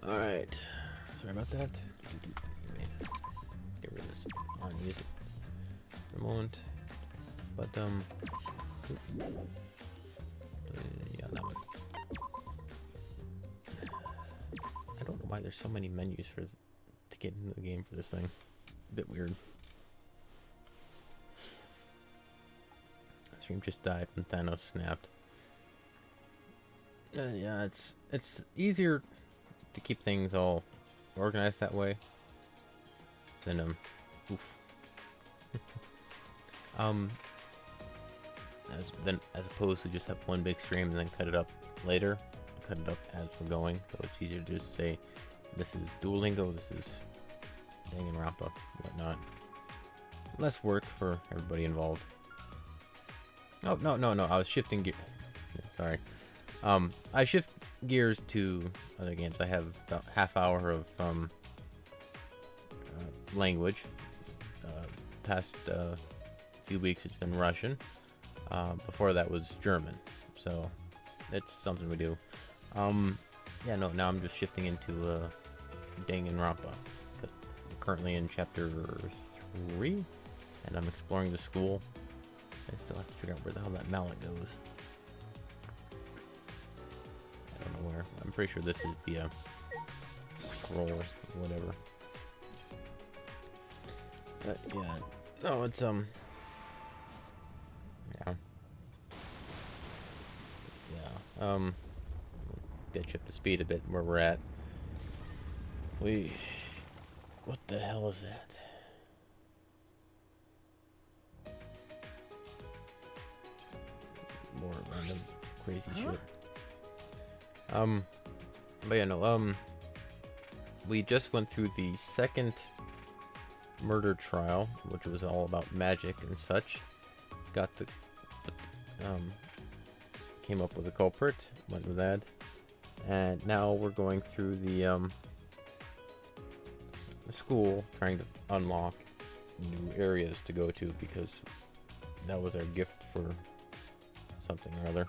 Alright. Sorry about that. Get rid of this on music for a moment. But, yeah, that one. I don't know why there's so many menus for to get into the game for this thing. A bit weird. Stream just died when Thanos snapped. Yeah, it's easier to keep things all organized that way than oof. As opposed to just have one big stream and then cut it up later, cut it up as we're going. So it's easier to just say, this is Duolingo, this is Danganronpa, whatnot. Less work for everybody involved. Oh no! I was shifting gear. Sorry. I shift gears to other games. I have about half hour of language. Past few weeks it's been Russian. Before that was German. So it's something we do. Yeah, no. Now I'm just shifting into Danganronpa. I'm currently in chapter 3, and I'm exploring the school. I still have to figure out where the hell that mallet goes. I don't know where. I'm pretty sure this is the scroll or whatever. Yeah. No, it's yeah. Yeah. Get you up to speed a bit where we're at. What the hell is that? More random crazy shit. But yeah, no, we just went through the second murder trial, which was all about magic and such. Got the, came up with a culprit, went with that. And now we're going through the school, trying to unlock new areas to go to, because that was our gift for something or other.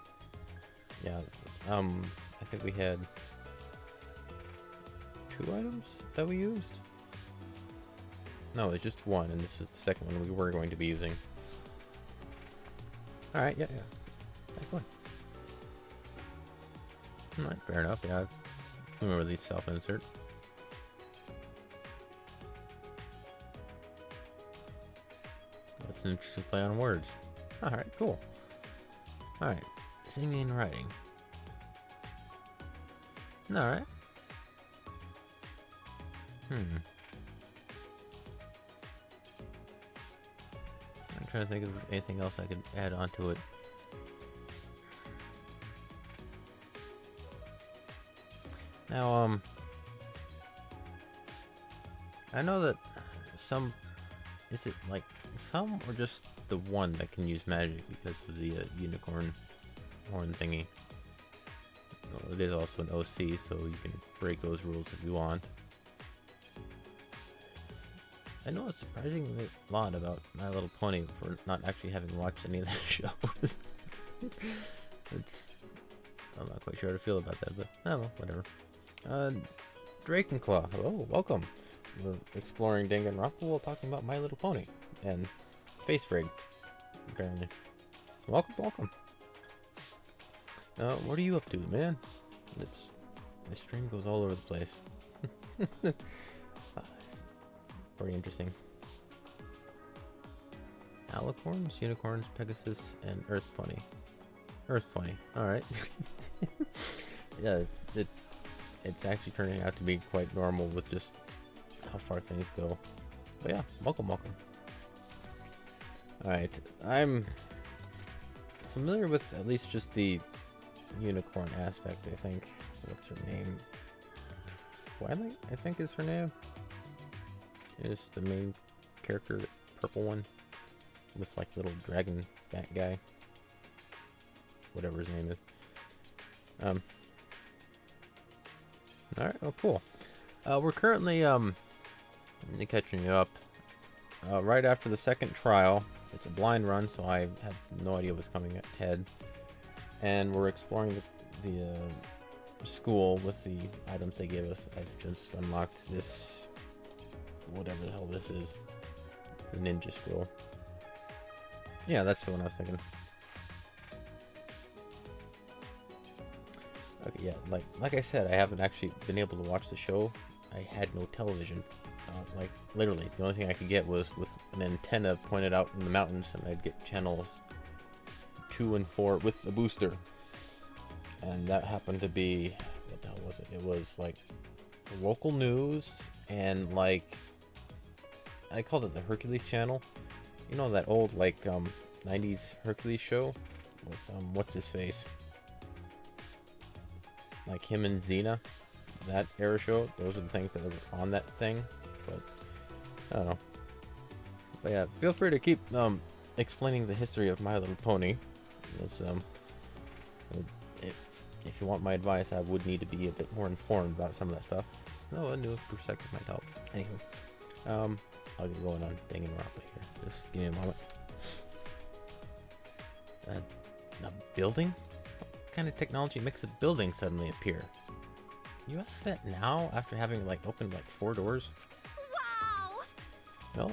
Yeah, I think we had 2 items that we used. No, it's just 1, and this was the second one we were going to be using. Alright, yeah. Go ahead. Alright, fair enough, yeah. I remember these self-insert. That's an interesting play on words. Alright, cool. Alright, singing and writing. Alright. I'm trying to think of anything else I could add onto it. Now, I know that is it like some or just the one that can use magic because of the unicorn horn thingy? Well, it is also an OC, so you can break those rules if you want. I know a surprisingly lot about My Little Pony for not actually having watched any of the shows. I'm not quite sure how to feel about that, but oh well, whatever. Drakenclaw, hello, welcome. We're exploring Danganronpa while talking about My Little Pony and Face Frig, apparently. Welcome. What are you up to, man? The stream goes all over the place. It's pretty interesting. Alicorns, unicorns, Pegasus, and Earth Pony. Earth Pony. All right. Yeah, it's actually turning out to be quite normal with just how far things go. But yeah, welcome. All right, I'm familiar with at least just the unicorn aspect. I think. What's her name? Twilight, I think is her name. Is the main character, the purple one, with like little dragon bat guy, whatever his name is. All right. Oh, cool. We're currently catching up. Right after the second trial, it's a blind run, so I have no idea what's coming ahead. And we're exploring the school with the items they gave us. I've just unlocked this, whatever the hell this is, the ninja scroll. Yeah, that's the one I was thinking. Okay, yeah, like I said, I haven't actually been able to watch the show. I had no television. Like, literally, the only thing I could get was with an antenna pointed out in the mountains, and I'd get channels 2 and 4 with the booster. And that happened to be, what the hell was it? It was, like, local news, and, like, I called it the Hercules channel. You know that old, like, 90s Hercules show? With, what's-his-face? Like him and Xena, that era show. Those are the things that were on that thing. But I don't know. But yeah, feel free to keep explaining the history of My Little Pony. It's, if you want my advice, I would need to be a bit more informed about some of that stuff. No, a new perspective might help. Anywho, I'll get going on Danganronpa here. Just give me a moment. A building? What kind of technology makes a building suddenly appear? You ask that now after having like opened like 4 doors? Wow! Well,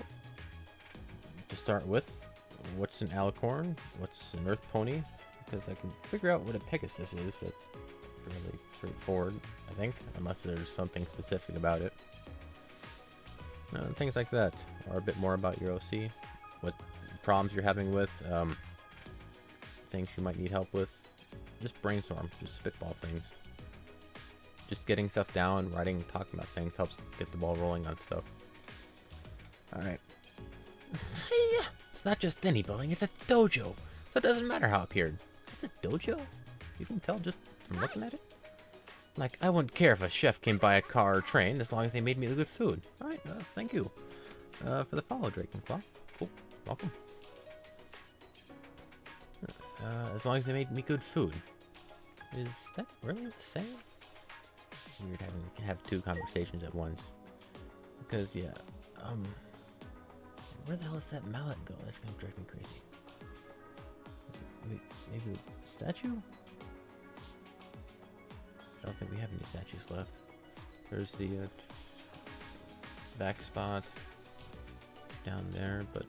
to start with, what's an alicorn? What's an earth pony? Because I can figure out what a Pegasus is. It's fairly straightforward, I think, unless there's something specific about it. Things like that, or a bit more about your OC, what problems you're having with, things you might need help with. Just brainstorm, just spitball things. Just getting stuff down, writing, talking about things helps get the ball rolling on stuff. Alright. It's not just any building, it's a dojo. So it doesn't matter how it appeared. It's a dojo? You can tell just from looking at it? Like, I wouldn't care if a chef came by a car or train as long as they made me the good food. Alright, thank you for the follow, Drake and Claw. Cool, welcome. As long as they made me good food. Is that really the same? It's weird having to have 2 conversations at once. Because, yeah, where the hell is that mallet go? That's gonna drive me crazy. Maybe a statue? I don't think we have any statues left. There's the back spot down there, but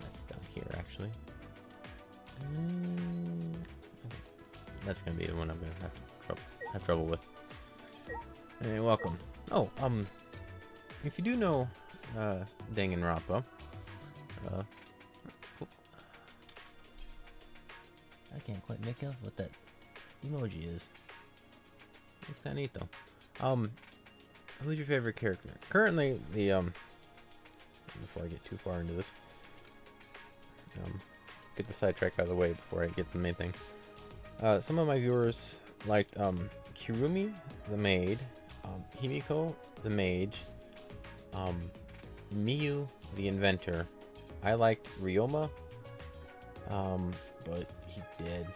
that's down here actually. That's gonna be the one I'm gonna have trouble with. Hey, welcome. Oh, if you do know Danganronpa, I can't quite make out what that emoji is. Looks kinda neat though. Who's your favorite character? Currently, the before I get too far into this, get the sidetrack out of the way before I get the main thing. Some of my viewers liked Kirumi, the maid, Himiko, the mage, Miyu, the inventor. I liked Ryoma, but he did.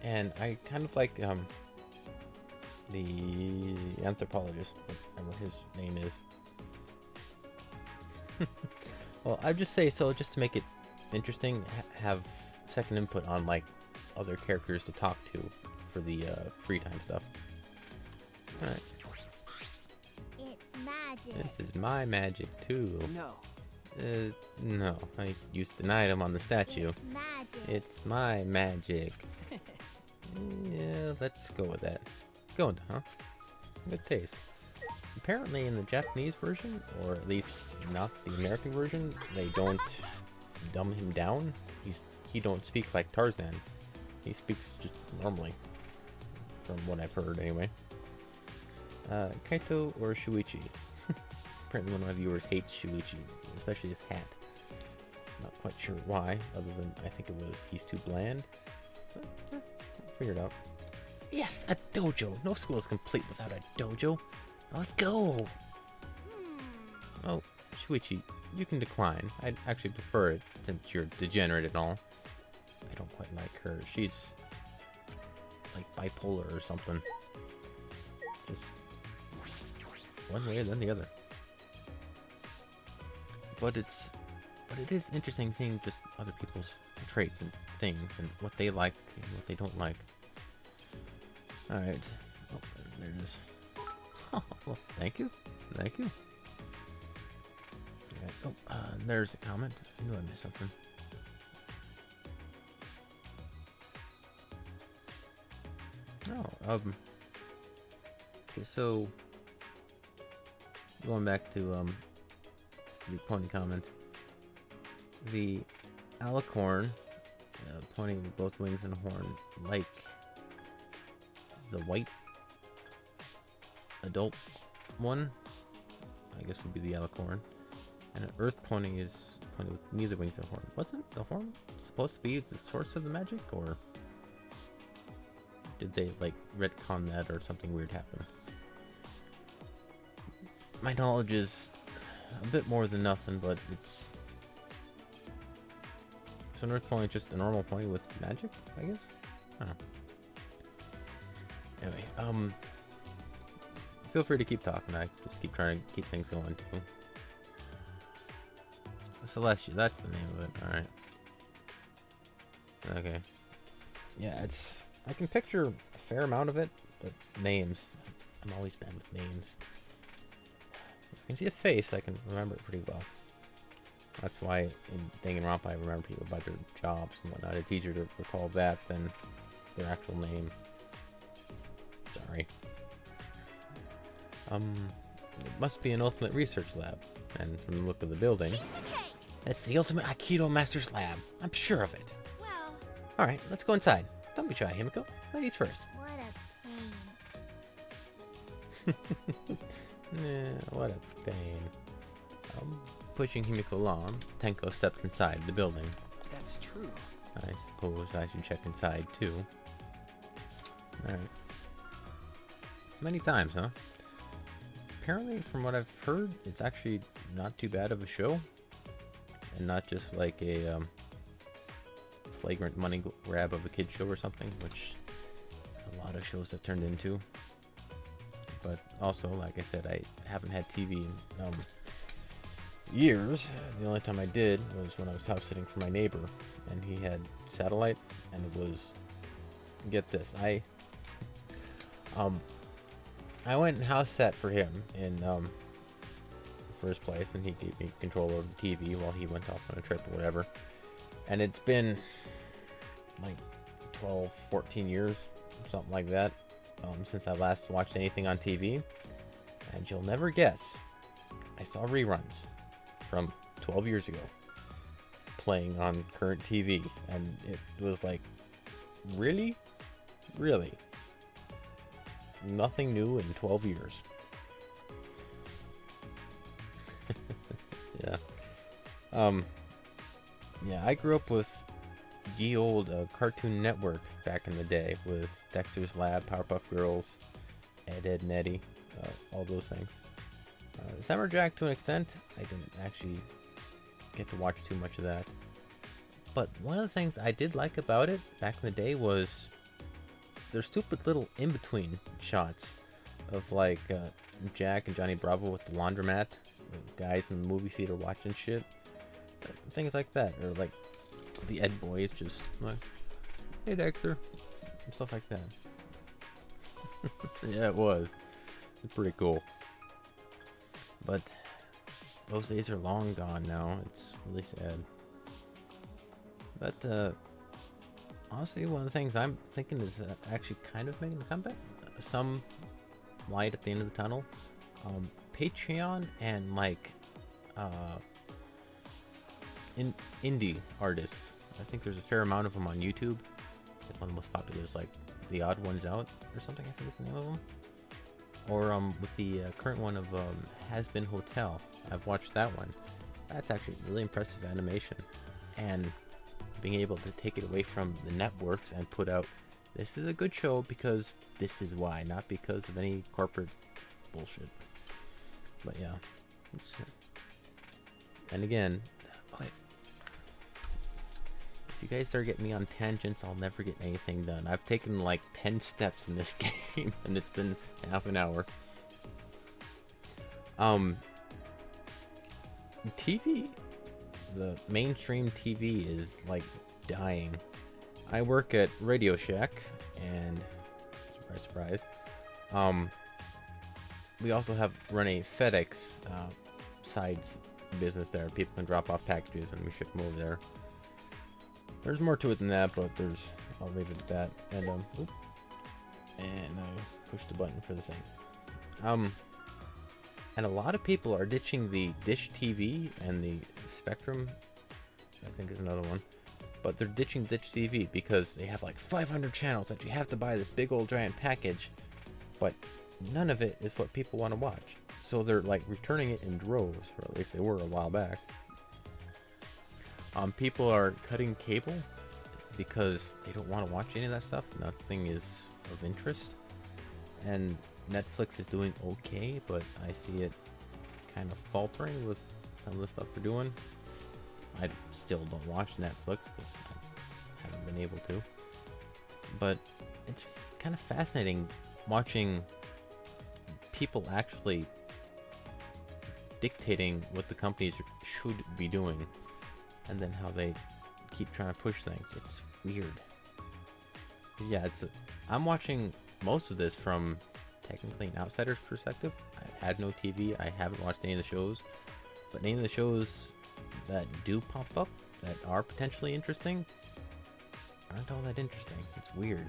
And I kind of like the anthropologist, whatever his name is. Well, I'd just say so just to make it interesting, have second input on like other characters to talk to for the free time stuff. Alright. It's magic. This is my magic too. No. No. I used an item on the statue. It's magic. It's my magic. Yeah, let's go with that. Going, huh? Good taste. Apparently in the Japanese version, or at least not the American version, they don't dumb him down. He don't speak like Tarzan. He speaks just normally, from what I've heard anyway. Kaito or Shuichi? Apparently one of my viewers hates Shuichi, especially his hat. Not quite sure why, other than I think it was he's too bland. But, figure it out. Yes, a dojo! No school is complete without a dojo. Now let's go! Oh, Shuichi, you can decline. I'd actually prefer it since you're degenerate and all. I don't quite like her. She's like bipolar or something. Just one way than the other. But it is interesting seeing just other people's traits and things and what they like and what they don't like. Alright. Oh, there it is. Oh, well, thank you. Thank you. Alright. Oh, there's a comment. I knew I missed something. Oh, okay, so going back to your pony comment, the alicorn, pointing with both wings and a horn, like the white adult one, I guess would be the alicorn, and an earth pony is pointing with neither wings and horn. Wasn't the horn supposed to be the source of the magic, or did they like retcon that, or something weird happened? My knowledge is a bit more than nothing, but it's... So an earth pony is just a normal pony with magic, I guess? I don't know. Anyway, feel free to keep talking. I just keep trying to keep things going too. Celestia, that's the name of it. Alright. Okay. Yeah, it's... I can picture a fair amount of it, but names. I'm always bad with names. If I can see a face, I can remember it pretty well. That's why in Danganronpa I remember people by their jobs and whatnot. It's easier to recall that than their actual name. Sorry. It must be an ultimate research lab. And from the look of the building, it's the ultimate Aikido Master's lab. I'm sure of it. Well, Alright, let's go inside. Don't be shy, Himiko. Ladies first. what a pain. What a pain. Pushing Himiko along, Tenko steps inside the building. That's true. I suppose I should check inside too. Alright. Many times, huh? Apparently, from what I've heard, it's actually not too bad of a show. And not just like a flagrant money grab of a kid show or something, which a lot of shows have turned into. But also, like I said, I haven't had TV in years. The only time I did was when I was house sitting for my neighbor, and he had satellite, and it was, get this, I went and house sat for him in first place, and he gave me control over the TV while he went off on a trip or whatever. And it's been like 12, 14 years, something like that, since I last watched anything on TV. And you'll never guess, I saw reruns from 12 years ago playing on current TV, and it was like, really? Really? Nothing new in 12 years. Yeah. Yeah, I grew up with the old Cartoon Network back in the day with Dexter's Lab, Powerpuff Girls, Ed, and Eddie, all those things. Samurai Jack, to an extent, I didn't actually get to watch too much of that. But one of the things I did like about it back in the day was their stupid little in-between shots of like Jack and Johnny Bravo with the laundromat, the guys in the movie theater watching shit, things like that, or like the Ed Boys just like, hey Dexter, and stuff like that. Yeah, it was. It's pretty cool. But those days are long gone now. It's really sad. But honestly, one of the things I'm thinking is actually kind of making a comeback. Some light at the end of the tunnel. Patreon and like indie artists. I think there's a fair amount of them on YouTube. One of the most popular is like The Odd Ones Out or something, I think is the name of them. Or with the current one of Has Been Hotel. I've watched that one. That's actually really impressive animation. And being able to take it away from the networks and put out, this is a good show because this is why, not because of any corporate bullshit. But yeah. And again, if you guys start getting me on tangents, I'll never get anything done. I've taken like 10 steps in this game, and it's been half an hour. TV, the mainstream TV is like dying. I work at Radio Shack, and surprise, surprise. We also run a FedEx sides business there. People can drop off packages and we ship them over there. There's more to it than that, but I'll leave it at that. And and I push the button for the thing. And a lot of people are ditching the Dish TV and the Spectrum, I think is another one. But they're ditching Dish TV because they have like 500 channels that you have to buy this big old giant package, but none of it is what people want to watch. So they're like returning it in droves, or at least they were a while back. People are cutting cable because they don't want to watch any of that stuff. Nothing is of interest. And Netflix is doing okay, but I see it kind of faltering with some of the stuff they're doing. I still don't watch Netflix because I haven't been able to. But it's kind of fascinating watching people actually dictating what the companies should be doing, and then how they keep trying to push things. It's weird. Yeah, I'm watching most of this from technically an outsider's perspective. I've had no TV. I haven't watched any of the shows, but any of the shows that do pop up that are potentially interesting aren't all that interesting. It's weird.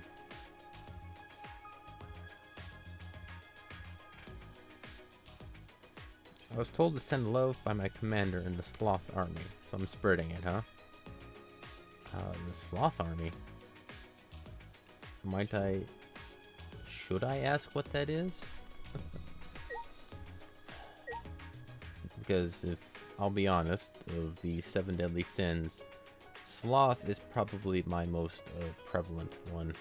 I was told to send love by my commander in the Sloth Army, so I'm spreading it, huh? The Sloth Army? Should I ask what that is? Because if I'll be honest, of the 7 deadly sins, sloth is probably my most prevalent one.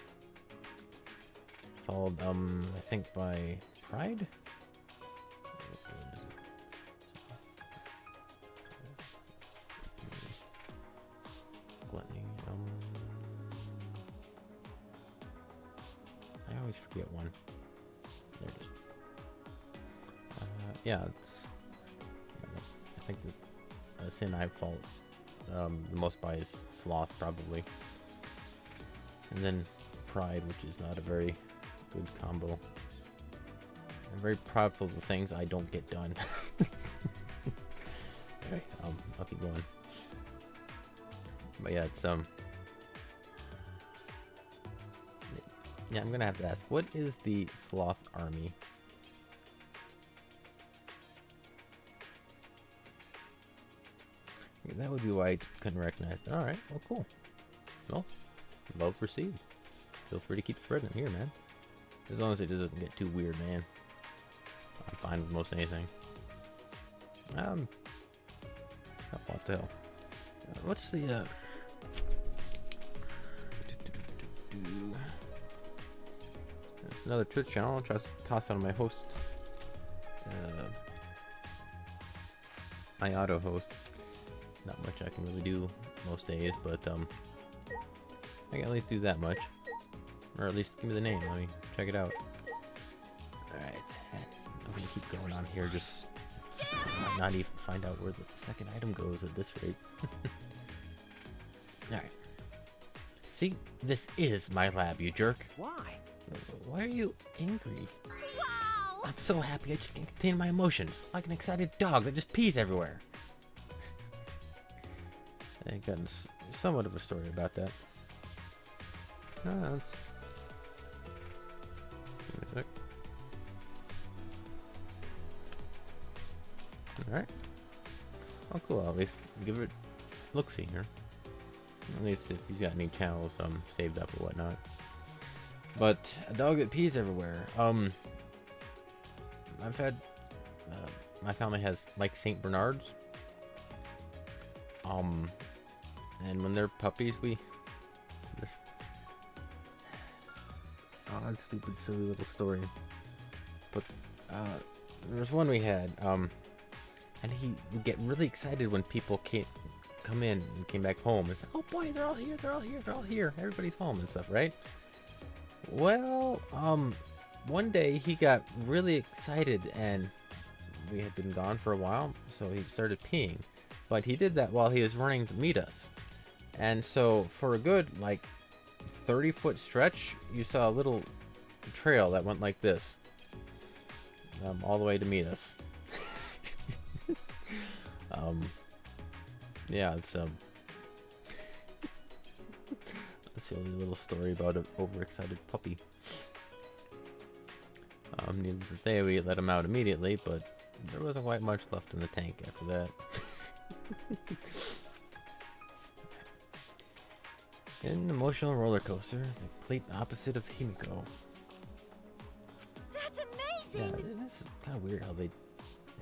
Followed, I think by pride? Gluttony, I always forget one. There it is. Yeah, I think the sin I fall the most by is sloth, probably. And then pride, which is not a very good combo. I'm very proud of the things I don't get done. Alright, I'll keep going. But yeah, it's yeah, I'm gonna have to ask, what is the Sloth Army? That would be why I couldn't recognize it. Alright, well, cool. Well, love received. Feel free to keep spreading it here, man. As long as it doesn't get too weird, man. I'm fine with most anything. What the hell? What's the, another Twitch channel. I'll try to toss out my host. My auto host. Not much I can really do most days, but I can at least do that much. Or at least give me the name, let me check it out. Alright, I'm gonna keep going on here, just not even find out where the second item goes at this rate. Alright. See, this is my lab, you jerk. Why? Why are you angry? Wow! I'm so happy I just can't contain my emotions, like an excited dog that just pees everywhere. I got somewhat of a story about that. That's... Alright. Oh cool, at least give it look-see here. At least if he's got any channels saved up or whatnot. But a dog that pees everywhere. I've had my family has like Saint Bernards. And when they're puppies, oh, that's stupid, silly little story. But there was one we had, and he would get really excited when people come in and came back home. It's like, oh boy, they're all here, they're all here, they're all here. Everybody's home and stuff, right? Well, one day he got really excited, and we had been gone for a while, so he started peeing. But he did that while he was running to meet us. And so for a good, like, 30-foot stretch, you saw a little trail that went like this, all the way to meet us. Yeah, it's a silly little story about an overexcited puppy. Needless to say, we let him out immediately, but there wasn't quite much left in the tank after that. An emotional roller coaster, the complete opposite of Himiko. That's Yeah, amazing. it's kind of weird how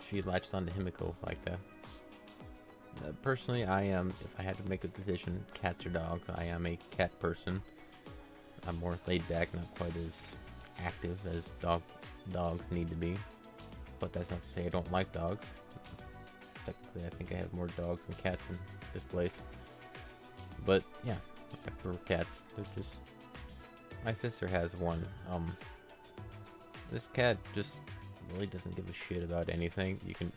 she latched onto Himiko like that. Personally, if I had to make a decision, cats or dogs, I am a cat person. I'm more laid back, not quite as active as dogs need to be. But that's not to say I don't like dogs. Technically, I think I have more dogs than cats in this place. But yeah, I prefer cats. They're just... My sister has one. This cat just really doesn't give a shit about anything. You can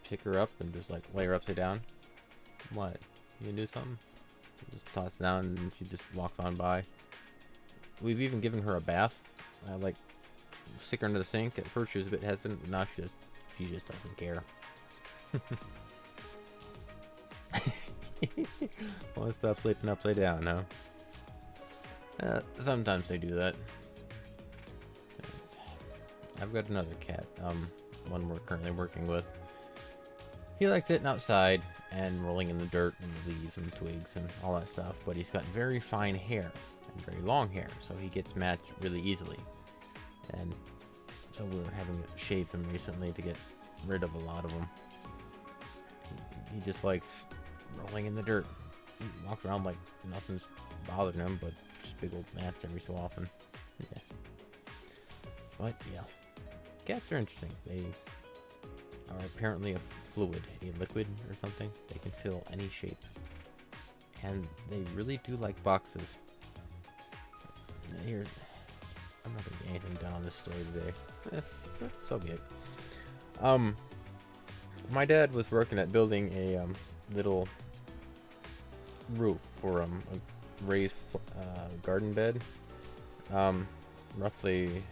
pick her up and just like lay her upside down. What? You gonna do something? You just toss it down and she just walks on by. We've even given her a bath. I like stick her under the sink. At first she was a bit hesitant, but now she just doesn't care. Wanna stop sleeping upside down, huh? Sometimes they do that. I've got another cat, one we're currently working with. He likes sitting outside and rolling in the dirt and the leaves and twigs and all that stuff, but he's got very fine hair and very long hair, so he gets matched really easily. And so we were having to shave him recently to get rid of a lot of them. He just likes rolling in the dirt. He walks around like nothing's bothering him, but just big old mats every so often. Yeah. But yeah, cats are interesting. They are apparently a fluid, a liquid or something. They can fill any shape. And they really do like boxes. Here, I'm not gonna get anything done on this story today. So be it. My dad was working at building a little roof for a raised garden bed. Roughly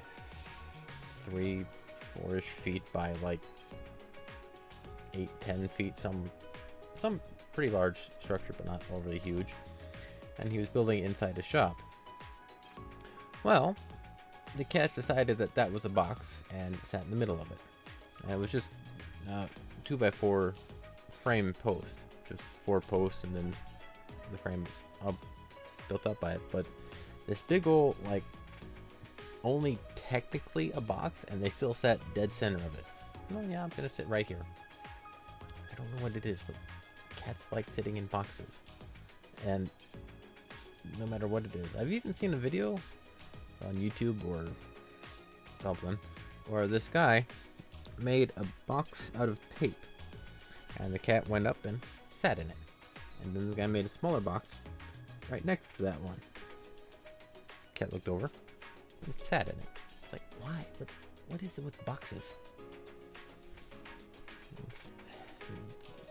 3-4-ish feet by like 8-10 feet, some pretty large structure, but not overly huge. And he was building it inside his shop. Well, the cats decided that was a box and sat in the middle of it. And it was just 2x4 frame post, just 4 posts and then the frame built up by it. But this big old, like, only technically a box, and they still sat dead center of it. Oh yeah, I'm gonna sit right here. I don't know what it is, but cats like sitting in boxes. And no matter what it is. I've even seen a video on YouTube or something where this guy made a box out of tape. And the cat went up and sat in it. And then the guy made a smaller box right next to that one. Cat looked over and sat in it. It's like, why? What is it with boxes?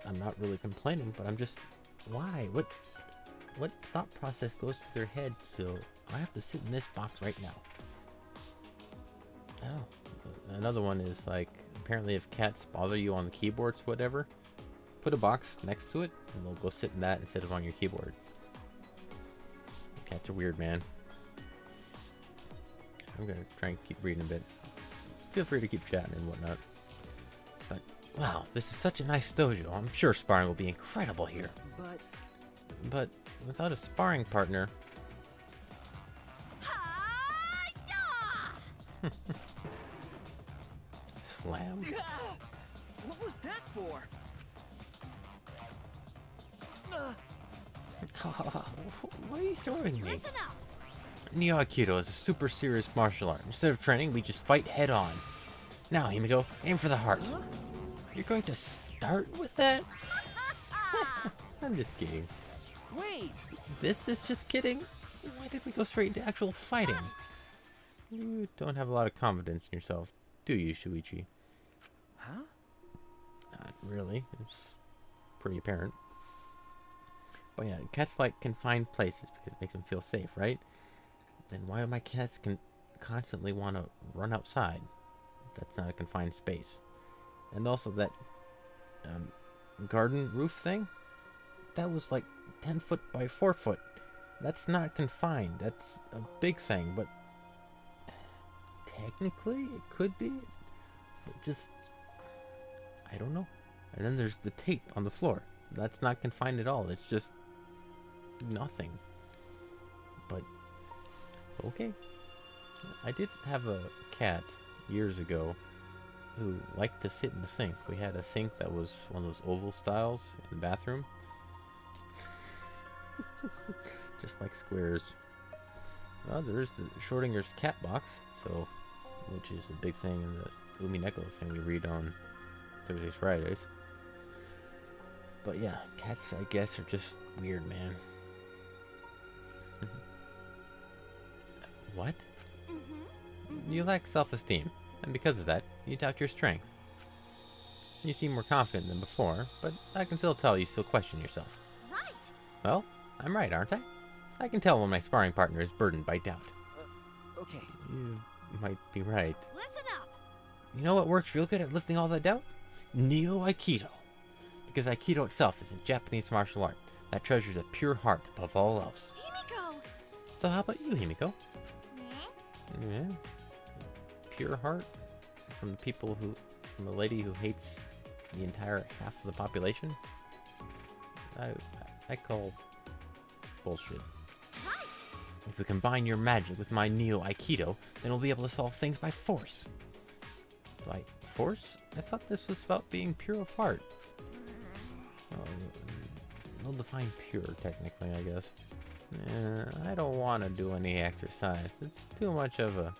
I'm not really complaining, but I'm just, why? What thought process goes through their head so I have to sit in this box right now? Oh. Another one is like, apparently if cats bother you on the keyboards, whatever, put a box next to it and they'll go sit in that instead of on your keyboard. Cats are weird, man. I'm gonna try and keep reading a bit. Feel free to keep chatting and whatnot. But wow, this is such a nice dojo. I'm sure sparring will be incredible here. But without a sparring partner. Slam. What was that for? What are you throwing me? Listen up. Neo Aikido is a super serious martial art. Instead of training, we just fight head on. Now, Himiko, aim for the heart. Huh? You're going to start with that? I'm just kidding. Wait! This is just kidding? Why did we go straight into actual fighting? You don't have a lot of confidence in yourself, do you, Shuichi? Huh? Not really. It's pretty apparent. But yeah, cats like confined places because it makes them feel safe, right? Then why are my cats constantly want to run outside. That's not a confined space. And also that garden roof thing, that was like 10 foot by 4 foot. That's not confined. That's a big thing, but technically it could be. But just, I don't know. And then there's the tape on the floor. That's not confined at all. It's just nothing. But okay. I did have a cat years ago who liked to sit in the sink. We had a sink that was one of those oval styles in the bathroom. Just like squares. Well, there's the Schrodinger's cat box, so, which is a big thing in the Umineko thing we read on Thursdays, Fridays. But yeah, cats, I guess, are just weird, man. What? You lack self-esteem, and because of that, you doubt your strength. You seem more confident than before, but I can still tell you still question yourself. Right. Well, I'm right, aren't I? I can tell when my sparring partner is burdened by doubt. Okay. You might be right. Listen up. You know what works real good at lifting all that doubt? Neo-Aikido. Because Aikido itself is a Japanese martial art that treasures a pure heart above all else. Himiko. So how about you, Himiko? Eh? Yeah. Pure heart? From the lady who hates the entire half of the population? I call bullshit. Right. If we combine your magic with my Neo-Aikido, then we'll be able to solve things by force. By force? I thought this was about being pure of heart. We'll define pure, technically, I guess. I don't want to do any exercise. It's too much of a...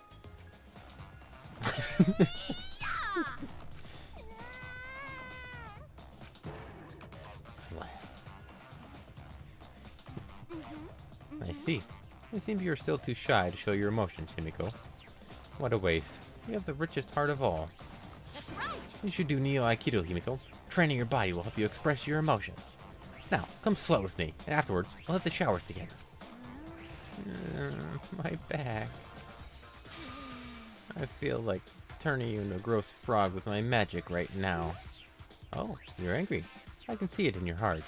Slap. I see. It seems you're still too shy to show your emotions, Himiko. What a waste. You have the richest heart of all. That's right. You should do Neo-Aikido, Himiko. Training your body will help you express your emotions. Now, come sweat with me, and afterwards, we'll hit the showers together. My back. I feel like turning you into a gross frog with my magic right now. Oh, you're angry. I can see it in your heart.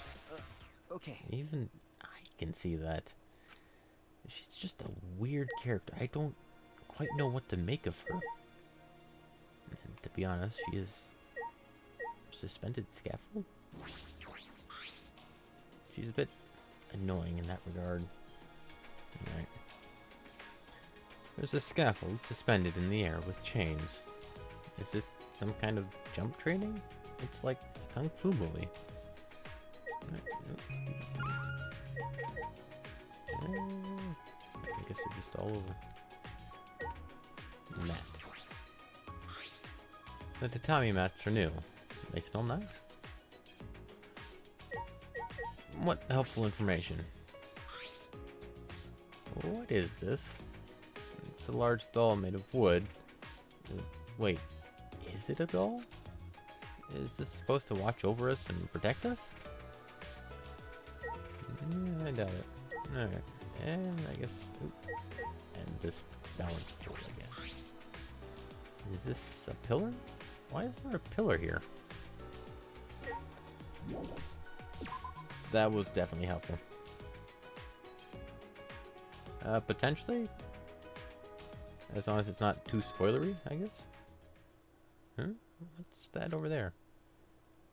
Okay. Even I can see that. She's just a weird character. I don't quite know what to make of her. And to be honest, she is suspended scaffold. She's a bit annoying in that regard. Alright. There's a scaffold suspended in the air with chains. Is this some kind of jump training? It's like a kung fu movie. I guess they're just all over. Mat. The tatami mats are new. They smell nice. What helpful information. What is this? It's a large doll made of wood. Wait, is it a doll? Is this supposed to watch over us and protect us? I doubt it. Alright, and I guess... Oop, and this balance board, I guess. Is this a pillar? Why is there a pillar here? That was definitely helpful. Potentially? As long as it's not too spoilery, I guess? Huh? What's that over there?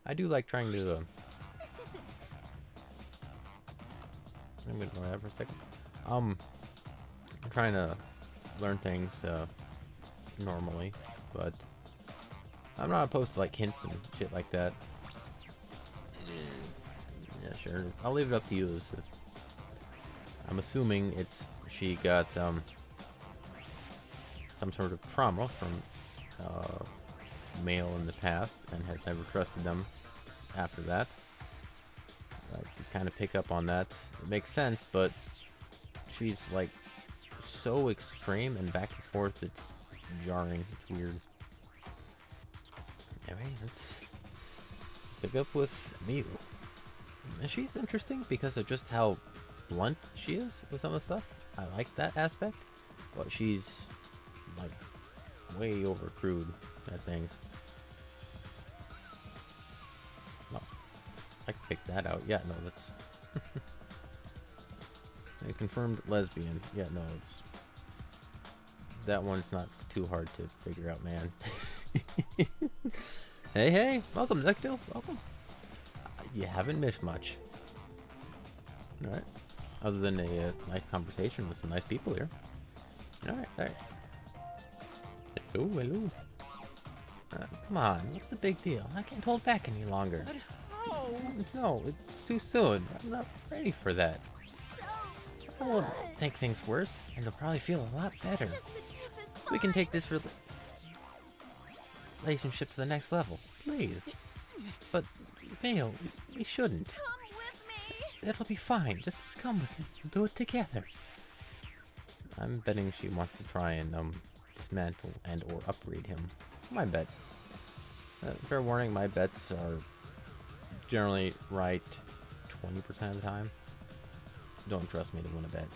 I do like trying to, I'm gonna ignore that for a second. I'm trying to learn things, normally, but I'm not opposed to, like, hints and shit like that. Yeah, sure. I'll leave it up to you. I'm assuming she got some sort of trauma from male in the past and has never trusted them after that. I can kind of pick up on that. It makes sense, but she's like so extreme and back and forth. It's jarring. It's weird. Anyway, let's pick up with Miu. And she's interesting because of just how blunt she is with some of the stuff. I like that aspect, but she's like way over crude at things. No, I can pick that out. Yeah, no, that's a confirmed lesbian. Yeah, no, it's that one's not too hard to figure out, man. Hey, welcome, Zekto. Welcome. You haven't missed much. All right. Other than a nice conversation with some nice people here. All right. Hello. Come on, what's the big deal? I can't hold back any longer. No, it's too soon. I'm not ready for that. I won't take things worse, and you'll probably feel a lot better. We can take this relationship to the next level, please. But, Mayo, we shouldn't. Come with me. It'll be fine. Just come with me. We'll do it together. I'm betting she wants to try and dismantle and or upgrade him. My bet. Fair warning, my bets are generally right 20% of the time. Don't trust me to win a bet.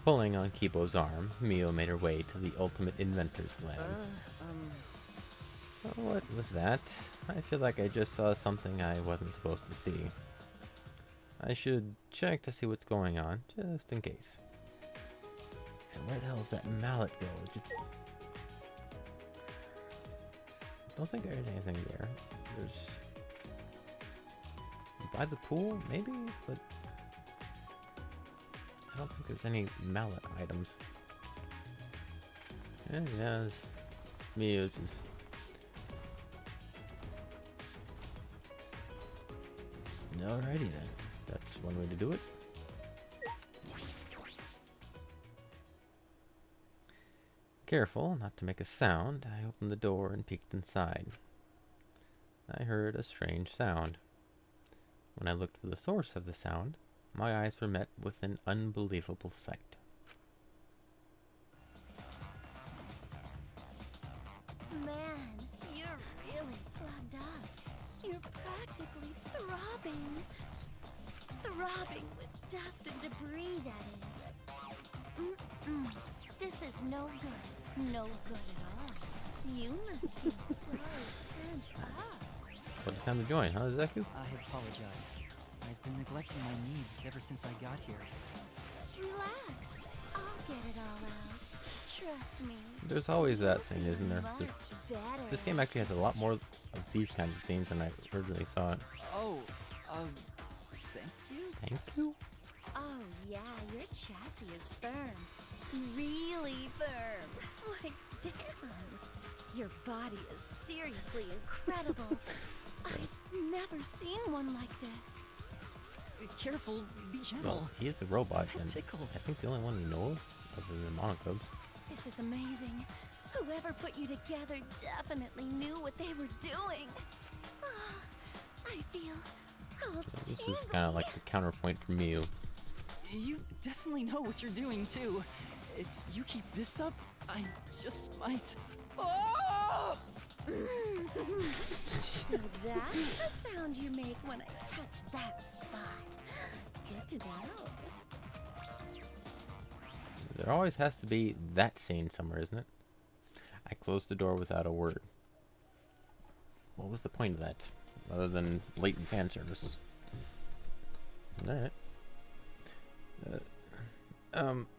Pulling on Kibo's arm, Mio made her way to the ultimate inventor's lab. What was that? I feel like I just saw something I wasn't supposed to see. I should check to see what's going on, just in case. And where the hell does that mallet go? Don't think there's anything there. There's by the pool, maybe, but I don't think there's any mallet items. And yes, Mio's is. Alrighty then, that's one way to do it. Careful not to make a sound, I opened the door and peeked inside. I heard a strange sound. When I looked for the source of the sound, my eyes were met with an unbelievable sight. Man, you're really plugged up. You're practically throbbing. Throbbing with dust and debris, that is. This is no good. No good at all. You must be so pent up. What time to join, huh, Zeku? I apologize. I've been neglecting my needs ever since I got here. Relax. I'll get it all out. Trust me. There's always that thing, isn't there? Much better. This game actually has a lot more of these kinds of scenes than I originally thought. Oh, thank you? Thank you? Oh yeah, your chassis is firm. Really firm. Like, damn. Your body is seriously incredible. I've never seen one like this. Careful, be gentle. Well, he is a robot, That and tickles. I think the only one we know of, other than Monocubs. This is amazing. Whoever put you together definitely knew what they were doing. I feel all This is kind of like the counterpoint for Miu. You definitely know what you're doing, too. If you keep this up, I just might... Oh! So that's the sound you make when I touch that spot. Good to know. There always has to be that scene somewhere, isn't it? I closed the door without a word. What was the point of that? Other than blatant fan service. Alright.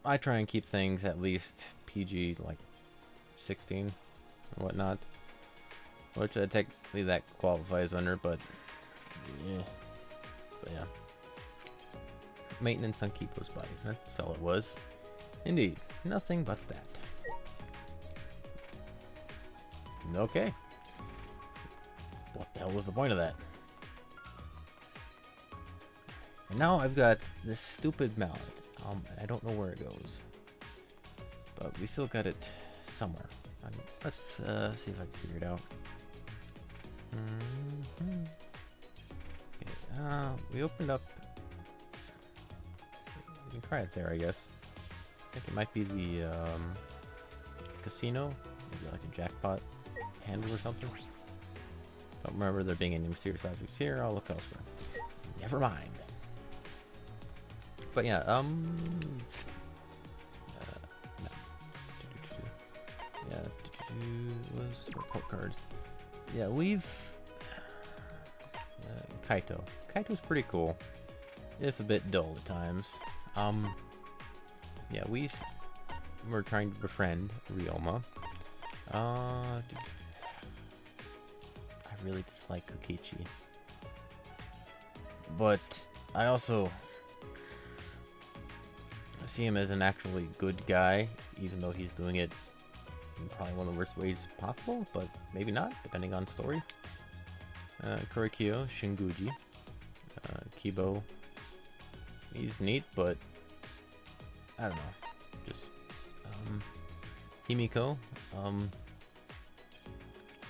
I try and keep things at least PG, like 16 or whatnot. Which technically that qualifies under, but yeah. But yeah. Maintenance on Kipo's body. That's all it was. Indeed. Nothing but that. Okay. What the hell was the point of that? And now I've got this stupid mallet. And I don't know where it goes. But we still got it somewhere. Let's see if I can figure it out. Okay, we opened up... We can try it there, I guess. I think it might be the casino. Maybe like a jackpot handle or something. Don't remember there being any mysterious objects here. I'll look elsewhere. Never mind. But yeah, no. Yeah, was report cards. Yeah, we've Kaito. Kaito's pretty cool, if a bit dull at times. Yeah, we're trying to befriend Ryoma. I really dislike Kokichi, but I also see him as an actually good guy, even though he's doing it in probably one of the worst ways possible, but maybe not, depending on story. Kurikyo, Shinguji, Kibo. He's neat, but I don't know. Just Himiko.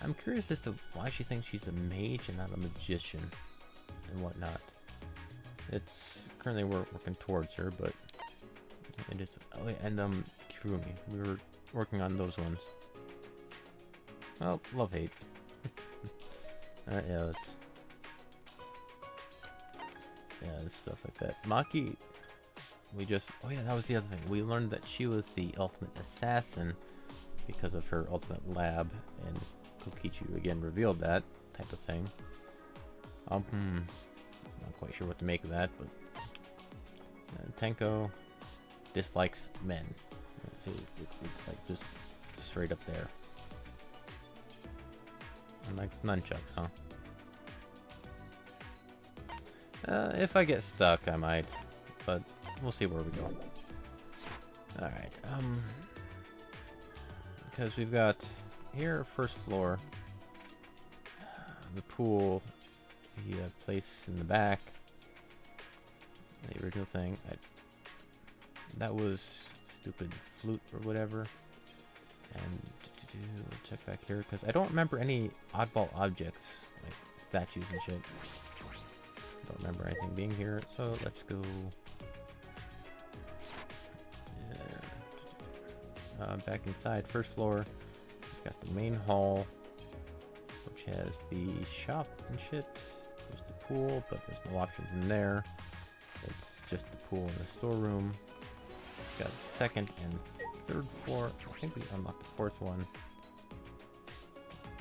I'm curious as to why she thinks she's a mage and not a magician and whatnot. It's currently we're working towards her, but it is. Oh, and Kirumi. We were working on those ones. Well, love hate. Alright, yeah, let's. Yeah, stuff like that. Maki, we just. Oh yeah, that was the other thing. We learned that she was the ultimate assassin because of her ultimate lab, and Kokichi again revealed that type of thing. Not quite sure what to make of that, but Tenko dislikes men. It's like just straight up there. And likes nunchucks, huh? If I get stuck, I might, but we'll see where we go. Alright, because we've got here, first floor, the pool, the place in the back, the original thing. That was stupid flute or whatever. And check back here, because I don't remember any oddball objects, like statues and shit. Don't remember anything being here, so let's go. Back inside, first floor. We've got the main hall, which has the shop and shit. There's the pool, but there's no options in there. It's just the pool and the storeroom. We've got second and third floor. I think we unlocked the fourth one.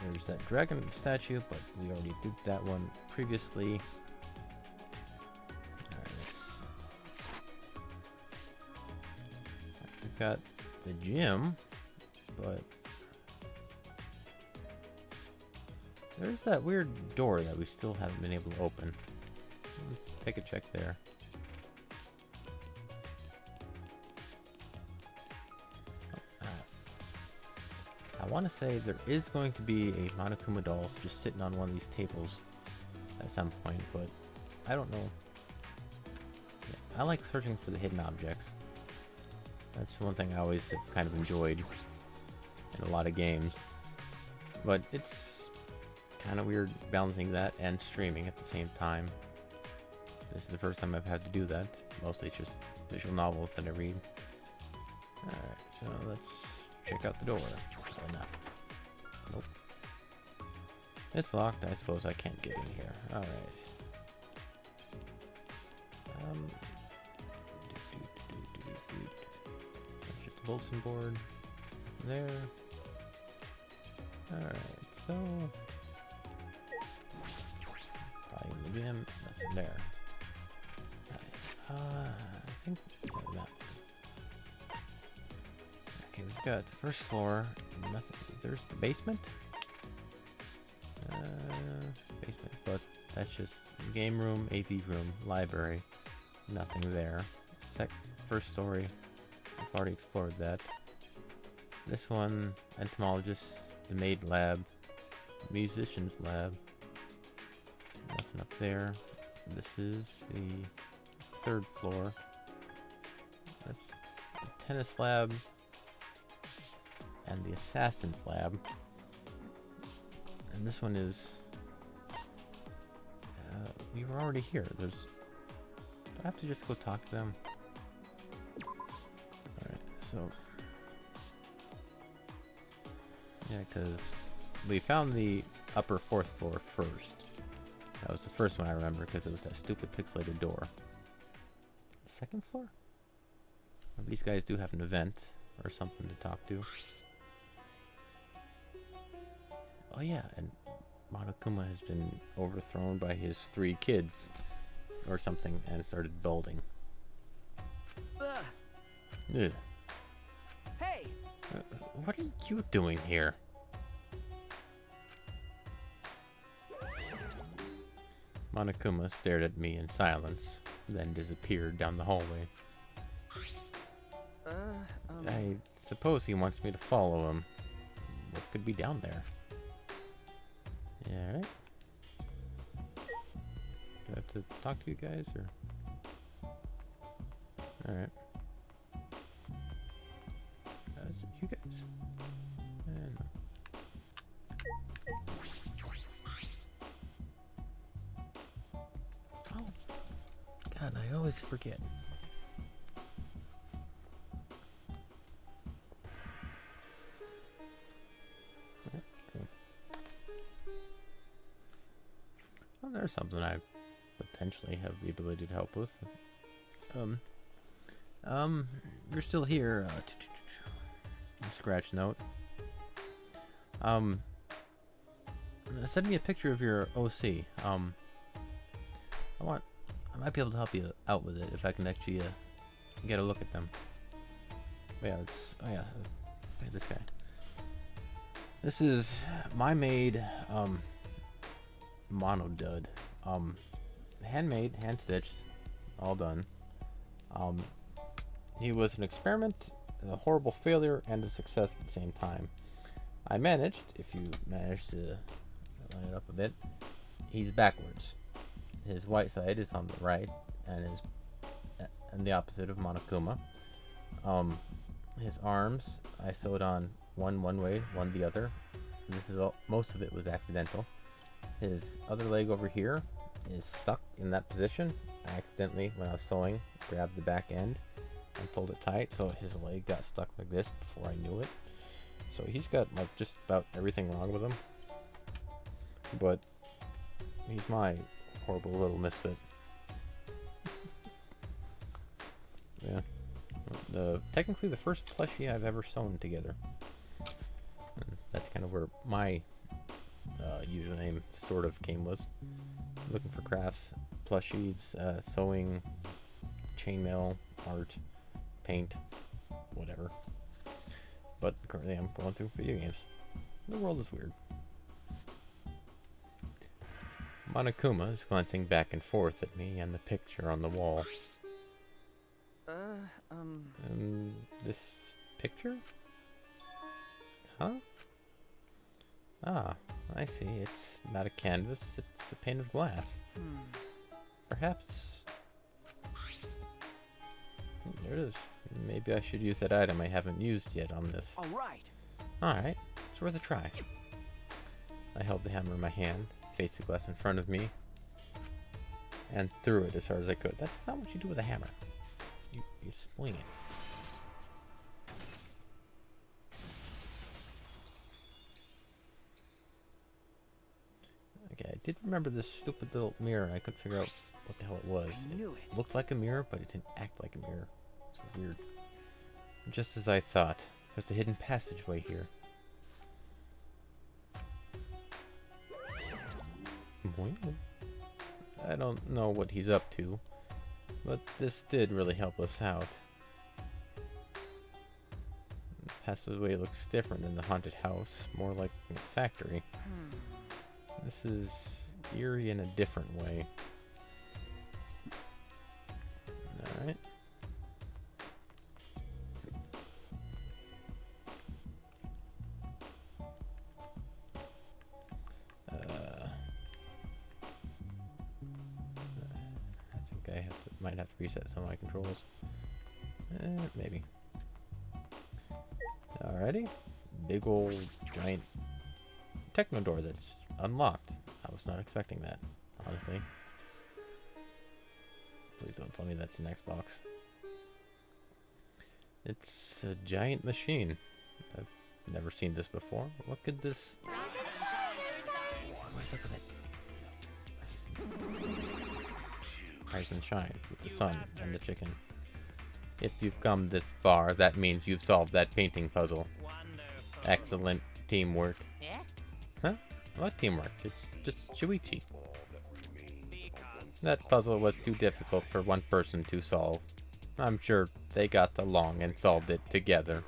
There's that dragon statue, but we already did that one previously. We've got the gym, but there's that weird door that we still haven't been able to open. Let's take a check there. I want to say there is going to be a Monokuma doll just sitting on one of these tables at some point, but I don't know. Yeah, I like searching for the hidden objects. That's one thing I always have kind of enjoyed in a lot of games. But it's kind of weird balancing that and streaming at the same time. This is the first time I've had to do that. Mostly it's just visual novels that I read. Alright, so let's check out the door. Or not. Nope. It's locked. I suppose I can't get in here. Alright. That's just a bulletin board. There. Alright, so probably in the gym, nothing there. I think that. Okay, we've got the first floor. Nothing. There's the basement. Basement, but that's just game room, AV room, library. Nothing there. First story. I've already explored that. This one, entomologist, the maid lab, musician's lab. Nothing up there. This is the third floor. That's the tennis lab and the assassin's lab. And this one is we were already here. Do I have to just go talk to them? Alright, so yeah, because we found the upper fourth floor first. That was the first one I remember because it was that stupid pixelated door. Second floor? Well, these guys do have an event or something to talk to. Oh yeah, and Monokuma has been overthrown by his 3 kids or something and started balding. Ugh. Ugh. Hey! What are you doing here? Monokuma stared at me in silence, then disappeared down the hallway. I suppose he wants me to follow him. What could be down there? Yeah, right? Do I have to talk to you guys, or? Alright. Is it you guys? No. Oh. God, I always forget. Well, there's something I potentially have the ability to help with. You're still here. Scratch note. Send me a picture of your OC. I might be able to help you out with it if I can actually get a look at them. Yeah, okay, this guy. This is my maid, Monodud. Handmade, hand stitched, all done. He was an experiment, a horrible failure, and a success at the same time. I managed, if you managed to line it up a bit, he's backwards. His white side is on the right, and the opposite of Monokuma. His arms, I sewed on one way, one the other. This is most of it was accidental. His other leg over here is stuck in that position. I accidentally, when I was sewing, grabbed the back end and pulled it tight, so his leg got stuck like this before I knew it. So he's got like just about everything wrong with him. But he's my horrible little misfit. Yeah. Technically the first plushie I've ever sewn together. And that's kind of where my username sort of came with. Looking for crafts, plushies, sewing, chainmail, art, paint, whatever. But currently I'm going through video games. The world is weird. Monokuma is glancing back and forth at me and the picture on the wall. This picture? Huh? Ah, I see. It's not a canvas, it's a pane of glass. Perhaps... There it is. Maybe I should use that item I haven't used yet on this. Alright, it's worth a try. I held the hammer in my hand, faced the glass in front of me, and threw it as hard as I could. That's not what you do with a hammer. You swing it. Okay, I did remember this stupid little mirror. I couldn't figure out what the hell it was. It looked like a mirror, but it didn't act like a mirror. It's weird. Just as I thought. There's a hidden passageway here. I don't know what he's up to, but this did really help us out. The passageway looks different than the haunted house, more like a factory. This is eerie in a different way. Alright. I think might have to reset some of my controls. Maybe. Alrighty. Big old giant techno door that's unlocked. I was not expecting that, honestly. Please don't tell me that's an Xbox. It's a giant machine. I've never seen this before. What could this... What's up with it? Rise and shine with the sun and the chicken. If you've come this far, that means you've solved that painting puzzle. Excellent teamwork. Huh? What teamwork? It's just Shuichi. That puzzle was too difficult for one person to solve. I'm sure they got along and solved it together.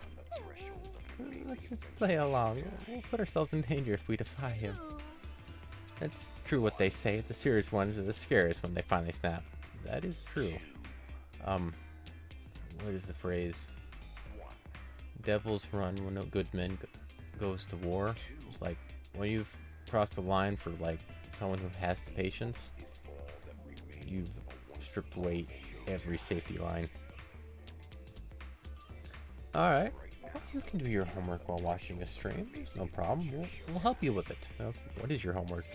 Let's just play along. We'll put ourselves in danger if we defy him. It's true what they say. The serious ones are the scariest when they finally snap. That is true. What is the phrase? Devils run when no good man goes to war. It's like when you've crossed the line for like someone who has the patience, you've stripped away every safety line. Alright, you can do your homework while watching a stream. There's no problem. We'll help you with it. What is your homework?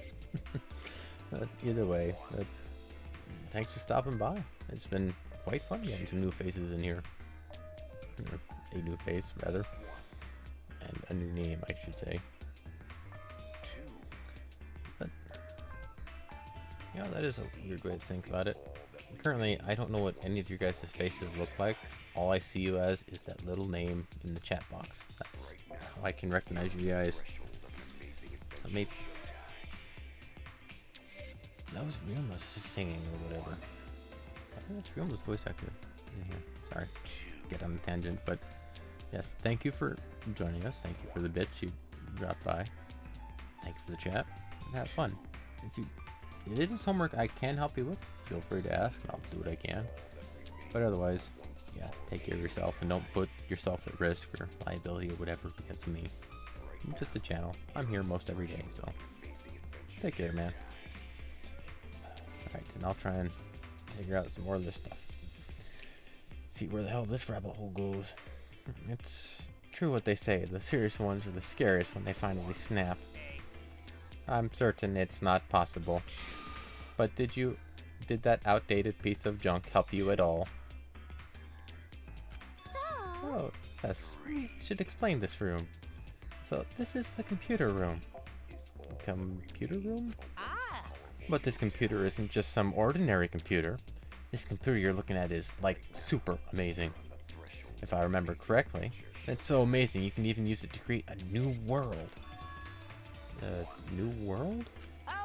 Either way, thanks for stopping by. It's been quite fun getting some new faces in here. Or a new face, rather. And a new name, I should say. But, yeah, that is a weird way to think about it. Currently, I don't know what any of your guys' faces look like. All I see you as is that little name in the chat box. That's how I can recognize you guys. Maybe that was Ryuma's singing or whatever. I think that's Ryuma's voice actor in here. Sorry, get on the tangent, but yes, thank you for joining us. Thank you for the bits you dropped by. Thank you for the chat. And have fun. If it is homework I can help you with, feel free to ask and I'll do what I can. But otherwise, yeah, take care of yourself and don't put yourself at risk or liability or whatever because of me. I'm just a channel. I'm here most every day, so take care, man. Alright, and I'll try and figure out some more of this stuff. See where the hell this rabbit hole goes. It's true what they say. The serious ones are the scariest when they finally snap. I'm certain it's not possible. But did that outdated piece of junk help you at all? Oh, yes. We should explain this room. So, this is the computer room. Computer room? But this computer isn't just some ordinary computer. This computer you're looking at is, like, super amazing. If I remember correctly. It's so amazing you can even use it to create a new world. New world?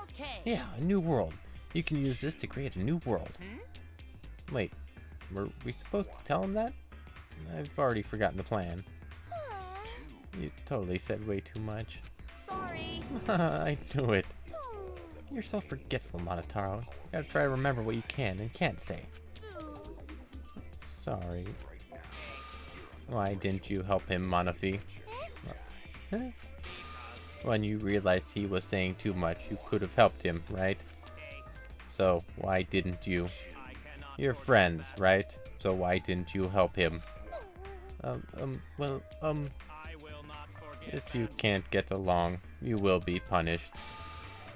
Okay. Yeah, a new world. You can use this to create a new world. Wait, were we supposed to tell him that? I've already forgotten the plan. You totally said way too much. Sorry. I knew it. You're so forgetful, Monotaro. You gotta try to remember what you can and can't say. Sorry. Why didn't you help him, Monofi? When you realized he was saying too much, you could have helped him, right? So, why didn't you? You're friends, right? So why didn't you help him? If you can't get along, you will be punished.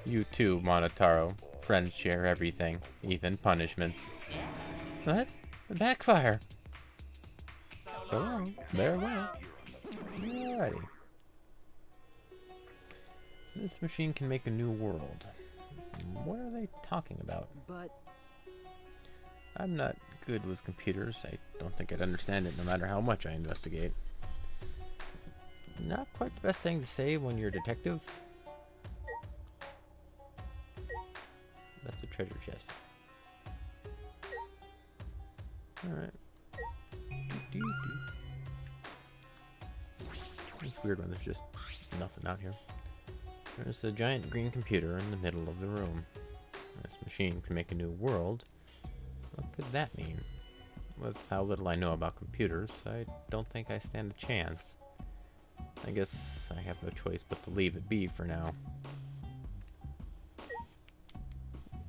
You too, Monotaro. Friends share everything, even punishments. What? Backfire! So long. Very well. Alrighty. This machine can make a new world. What are they talking about? But I'm not good with computers. I don't think I'd understand it no matter how much I investigate. Not quite the best thing to say when you're a detective. That's a treasure chest. Alright. It's weird when there's just nothing out here. There's a giant green computer in the middle of the room. This machine can make a new world. What could that mean? With how little I know about computers, I don't think I stand a chance. I guess I have no choice but to leave it be for now.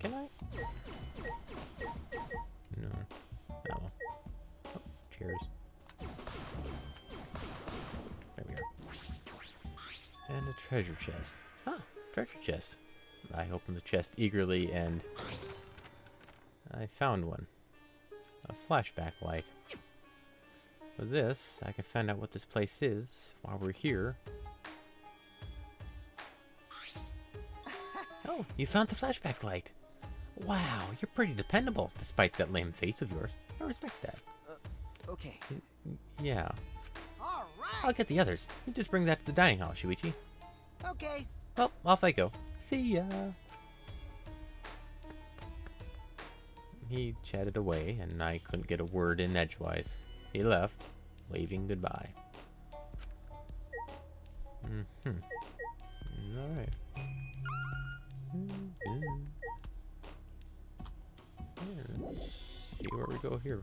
Can I? No. Oh. Oh, cheers. There we are. And a treasure chest. Huh, treasure chest. I opened the chest eagerly and I found one. A flashback light. With this, I can find out what this place is while we're here. Oh, you found the flashback light. Wow, you're pretty dependable, despite that lame face of yours. I respect that. okay. Yeah. All right. I'll get the others. You just bring that to the dining hall, Shuichi. Okay. Well, off I go. See ya. He chatted away, and I couldn't get a word in edgewise. He left, waving goodbye. Alright. Let's see where we go here.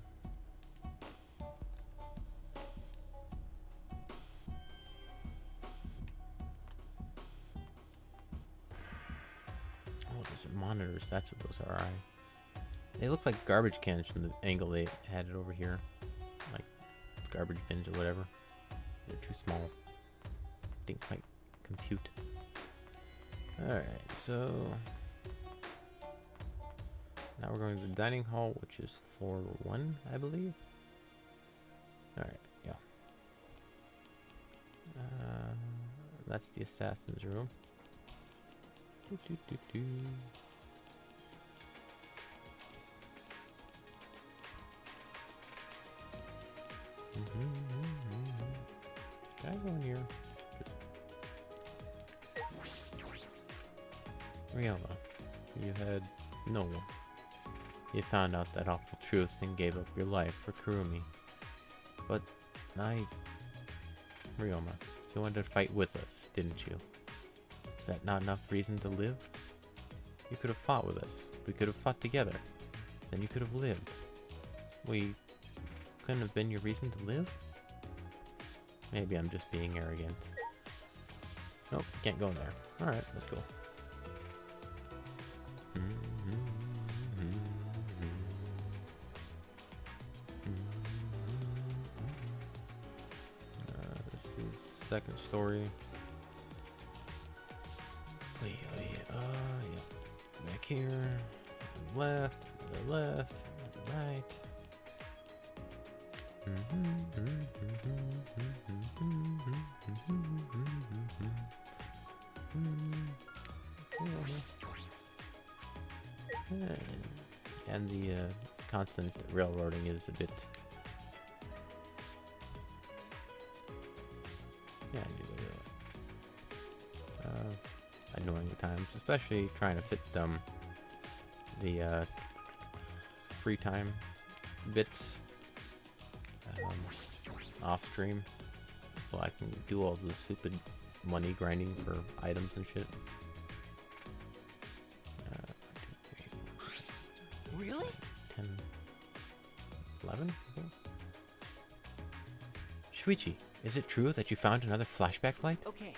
Oh, those are monitors. That's what those are. They look like garbage cans from the angle they had it over here. Like garbage bins or whatever. They're too small. I think might compute. Alright, so now we're going to the dining hall, which is floor 1, I believe. Alright, yeah. That's the assassin's room. Can I go in here? Ryoma, you had no one. You found out that awful truth and gave up your life for Kurumi. But Ryoma, you wanted to fight with us, didn't you? Is that not enough reason to live? You could have fought with us. We could have fought together. Then you could have lived. We couldn't have been your reason to live? Maybe I'm just being arrogant. Nope, can't go in there. Alright, let's go. This is second story. Yeah. Back here. Left, the left, the right. And the constant railroading is a bit annoying at times, especially trying to fit the free time bits off stream, so I can do all the stupid money grinding for items and shit. Really? 10, 11, I think. Shuichi, is it true that you found another flashback light? Okay.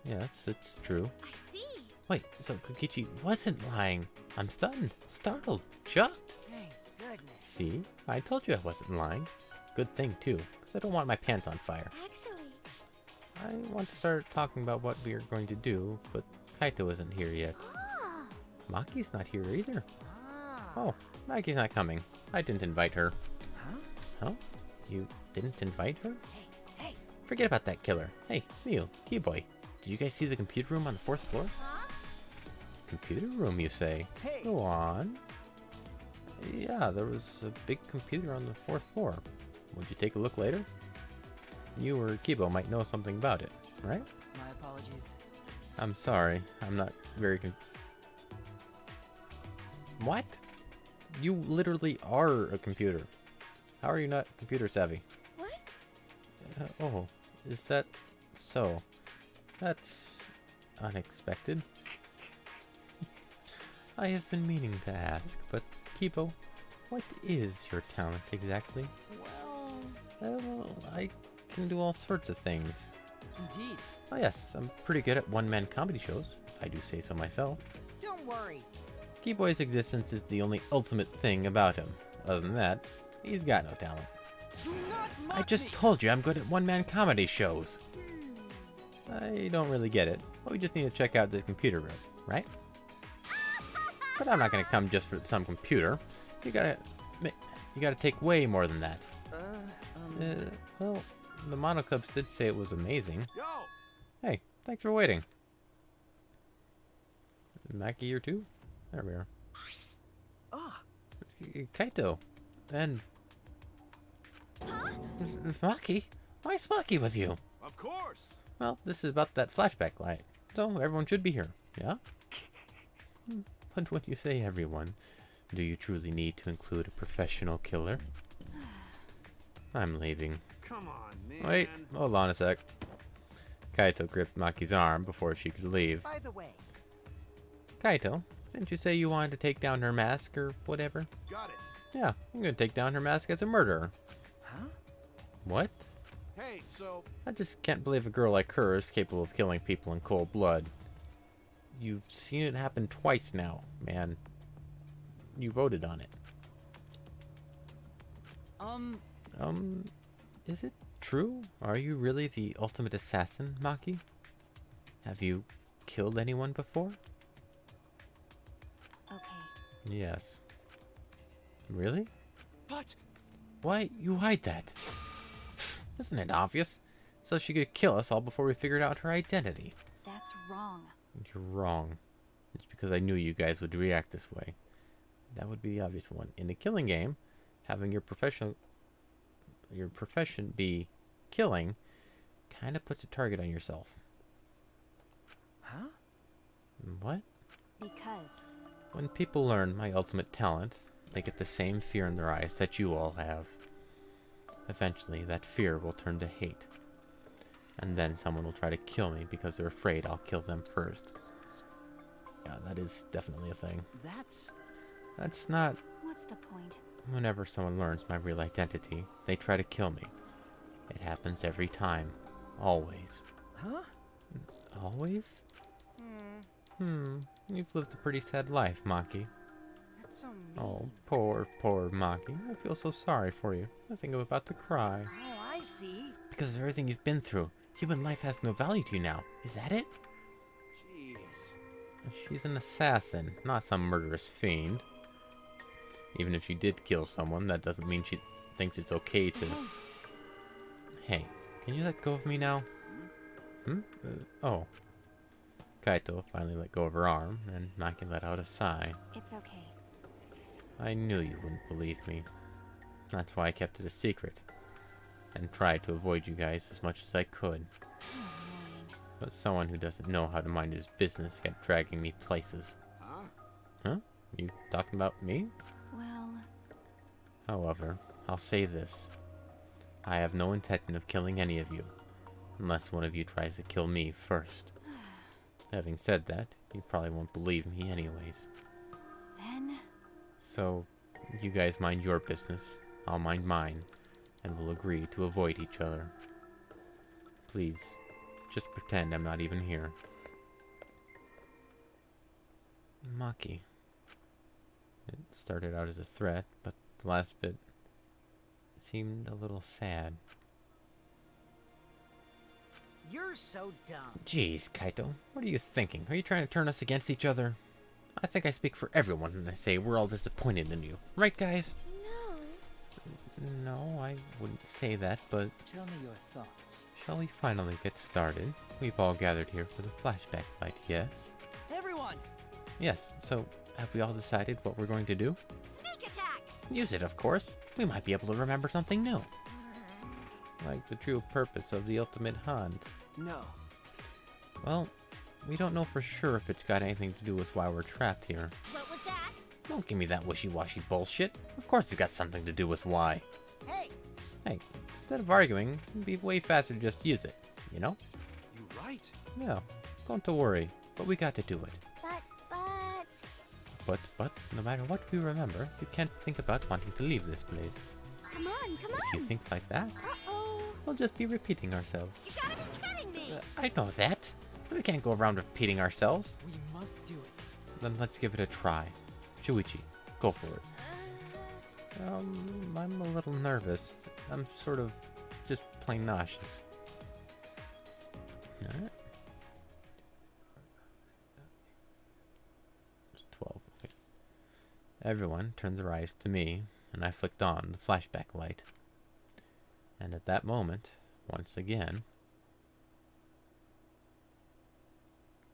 Yes, it's true. I see. Wait, so Kokichi wasn't lying. I'm stunned, startled, shocked. Thank goodness. See? I told you I wasn't lying. Good thing, too, because I don't want my pants on fire. Actually, I want to start talking about what we are going to do, but Kaito isn't here yet. ah, Maki's not here either. Oh, Maki's not coming. I didn't invite her. Huh? Huh? You didn't invite her? Hey. Forget about that killer. Hey, Miu, Keyboy, did you guys see the computer room on the 4th floor? huh? Computer room, you say? Hey. Go on. Yeah, there was a big computer on the 4th floor. Would you take a look later? You or Kibo might know something about it, right? My apologies. I'm sorry. I'm not very What? You literally are a computer. How are you not computer savvy? What? Oh, is that so? That's unexpected. I have been meaning to ask, but Kibo, what is your talent exactly? Well, I can do all sorts of things. Indeed. Oh yes, I'm pretty good at one-man comedy shows, if I do say so myself. Don't worry. Keyboy's existence is the only ultimate thing about him. Other than that, he's got no talent. Do not mock I just me. told you I'm good at one-man comedy shows. I don't really get it, but we just need to check out this computer room, right? But I'm not gonna come just for some computer. You gotta take way more than that. Well, the Monocubs did say it was amazing. Yo! Hey, thanks for waiting. Maki here too? There we are. Ah. Kaito. And... Huh? Maki? Why is Maki with you? Of course! Well, this is about that flashback light. So everyone should be here, yeah? But when you say everyone, do you truly need to include a professional killer? I'm leaving. Come on, man. Wait, hold on a sec. Kaito gripped Maki's arm before she could leave. By the way, Kaito, didn't you say you wanted to take down her mask or whatever? Got it. Yeah, I'm gonna take down her mask as a murderer. huh? What? Hey, so I just can't believe a girl like her is capable of killing people in cold blood. You've seen it happen twice now, man. You voted on it. Is it true? Are you really the ultimate assassin, Maki? Have you killed anyone before? Okay. Yes. Really? what? Why you hide that? Isn't it obvious? So she could kill us all before we figured out her identity. That's wrong. You're wrong. It's because I knew you guys would react this way. That would be the obvious one. In a killing game, having your profession be killing kind of puts a target on yourself. Huh? What? Because. When people learn my ultimate talent, they get the same fear in their eyes that you all have. Eventually, that fear will turn to hate. And then someone will try to kill me because they're afraid I'll kill them first. Yeah, that is definitely a thing. That's not... What's the point? Whenever someone learns my real identity, they try to kill me. It happens every time. Always. Huh? Always? You've lived a pretty sad life, Maki. That's so mean. Oh, poor Maki. I feel so sorry for you. I think I'm about to cry. Oh, I see. Because of everything you've been through, human life has no value to you now. Is that it? Jeez. She's an assassin, not some murderous fiend. Even if she did kill someone, that doesn't mean she thinks it's okay to... Hey, can you let go of me now? Oh. Kaito finally let go of her arm, and Maki let out a sigh. It's okay. I knew you wouldn't believe me. That's why I kept it a secret. And tried to avoid you guys as much as I could. Annoying. But someone who doesn't know how to mind his business kept dragging me places. Huh? Huh? You talking about me? Well, However, I'll say this. I have no intention of killing any of you, unless one of you tries to kill me first. Having said that, you probably won't believe me anyways. then. So, you guys mind your business, I'll mind mine, and we'll agree to avoid each other. Please, just pretend I'm not even here. Maki. It started out as a threat, but the last bit seemed a little sad. You're so dumb. Jeez, Kaito, what are you thinking? Are you trying to turn us against each other? I think I speak for everyone when I say we're all disappointed in you. Right, guys? No. No, I wouldn't say that, but Tell me your thoughts. shall we finally get started? We've all gathered here for the flashback fight, yes? Everyone! Yes, so have we all decided what we're going to do? Sneak attack! Use it, of course. We might be able to remember something new. Like the true purpose of the ultimate hunt. No. Well, we don't know for sure if it's got anything to do with why we're trapped here. What was that? Don't give me that wishy-washy bullshit. Of course it's got something to do with why. Hey, Hey, instead of arguing, it'd be way faster to just use it, you know? You right. Yeah, don't to worry, but we got to do it. But, no matter what we remember, you can't think about wanting to leave this place. Come on, come If you on! think like that, Uh-oh! we'll just be repeating ourselves. You gotta be kidding me! I know that. We can't go around repeating ourselves. We must do it. Then let's give it a try. Shuichi, go for it. I'm a little nervous. I'm sort of just plain nauseous. Alright. It's 12. Okay. Everyone turned their eyes to me, and I flicked on the flashback light. And at that moment, once again,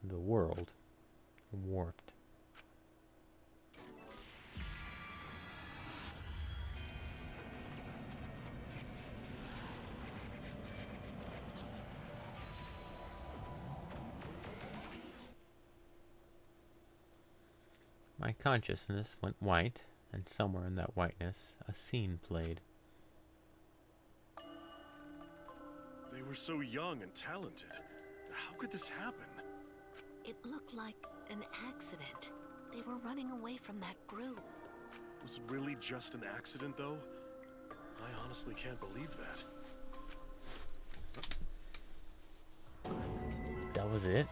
the world warped. My consciousness went white, and somewhere in that whiteness, a scene played. They were so young and talented. How could this happen? It looked like an accident. They were running away from that group. Was it really just an accident, though? I honestly can't believe that. That was it?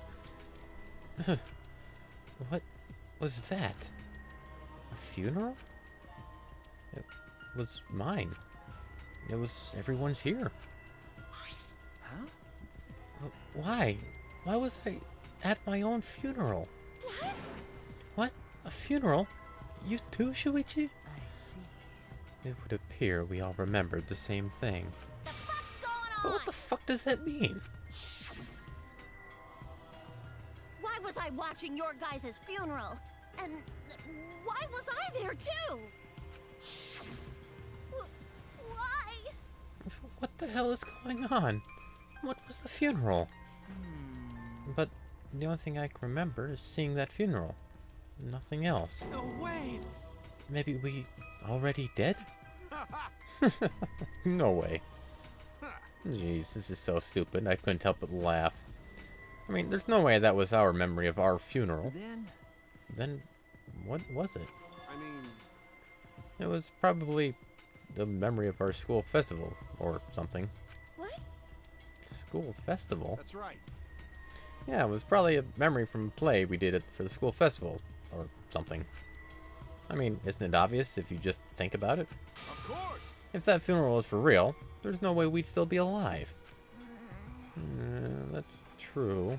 What was that? A funeral? It was mine. It was everyone's here. Huh? Why? Why was I at my own funeral? What? What? A funeral? You too, Shuichi? I see. It would appear we all remembered the same thing. The fuck's going But on? what the fuck does that mean? Why was I watching your guys' funeral? And why was I there too? Why? What the hell is going on? What was the funeral? But the only thing I can remember is seeing that funeral. Nothing else. No, wait! Maybe we already dead? No way. Jeez, this is so stupid. I couldn't help but laugh. I mean, there's no way that was our memory of our funeral. Then, what was it? I mean, It was probably the memory of our school festival, or something. What? School festival? that's right. Yeah, it was probably a memory from a play we did it for the school festival, or something. I mean, isn't it obvious if you just think about it? Of course. If that funeral was for real, there's no way we'd still be alive. That's true.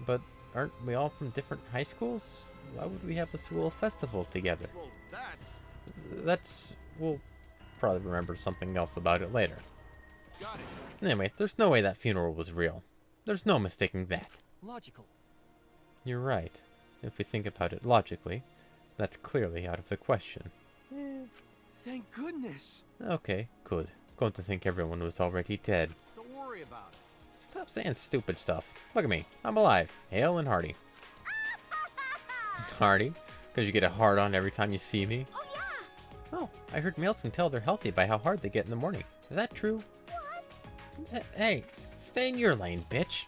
But aren't we all from different high schools? Why would we have a school festival together? Well, We'll probably remember something else about it later. got it. Anyway, there's no way that funeral was real. There's no mistaking that. Logical. You're right. If we think about it logically, that's clearly out of the question. Thank goodness. Okay, good. Going to think everyone was already dead. Don't worry about it. Stop saying stupid stuff. Look at me. I'm alive. Hale and hearty. Hearty? Because you get a hard on every time you see me? Oh yeah. Oh, I heard males can tell they're healthy by how hard they get in the morning. Is that true? What? Hey, stay in your lane, bitch.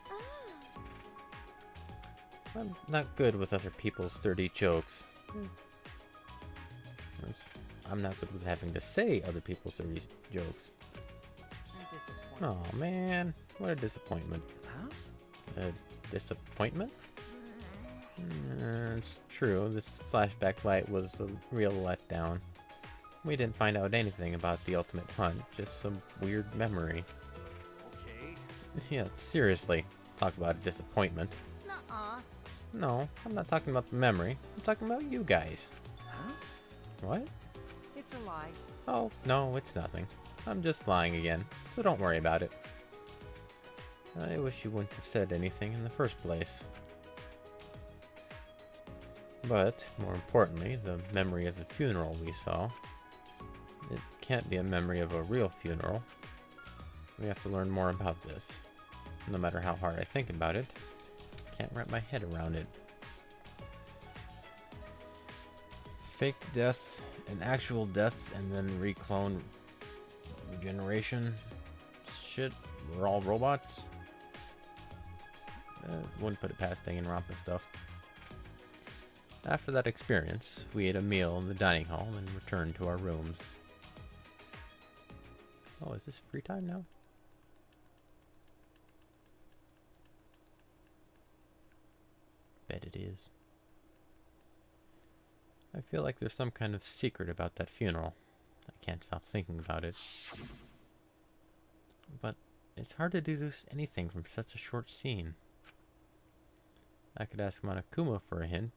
I'm not good with other people's dirty jokes. I'm not good with having to say other people's dirty jokes. I'm disappointed. Oh man, what a disappointment. Huh? A disappointment? It's true, this flashback light was a real letdown. We didn't find out anything about the ultimate hunt, just some weird memory. Okay. Yeah, seriously, talk about a disappointment. Nuh-uh. No, I'm not talking about the memory. I'm talking about you guys. Huh? What? It's a lie. Oh, no, it's nothing. I'm just lying again, so don't worry about it. I wish you wouldn't have said anything in the first place. But, more importantly, the memory of the funeral we saw. It can't be a memory of a real funeral. We have to learn more about this. No matter how hard I think about it, can't wrap my head around it. Faked death, an actual death, and then reclone regeneration. Shit, we're all robots? Wouldn't put it past Danganronpa stuff. After that experience, we ate a meal in the dining hall and returned to our rooms. Oh, is this free time now? Bet it is. I feel like there's some kind of secret about that funeral. I can't stop thinking about it. But it's hard to deduce anything from such a short scene. I could ask Monokuma for a hint.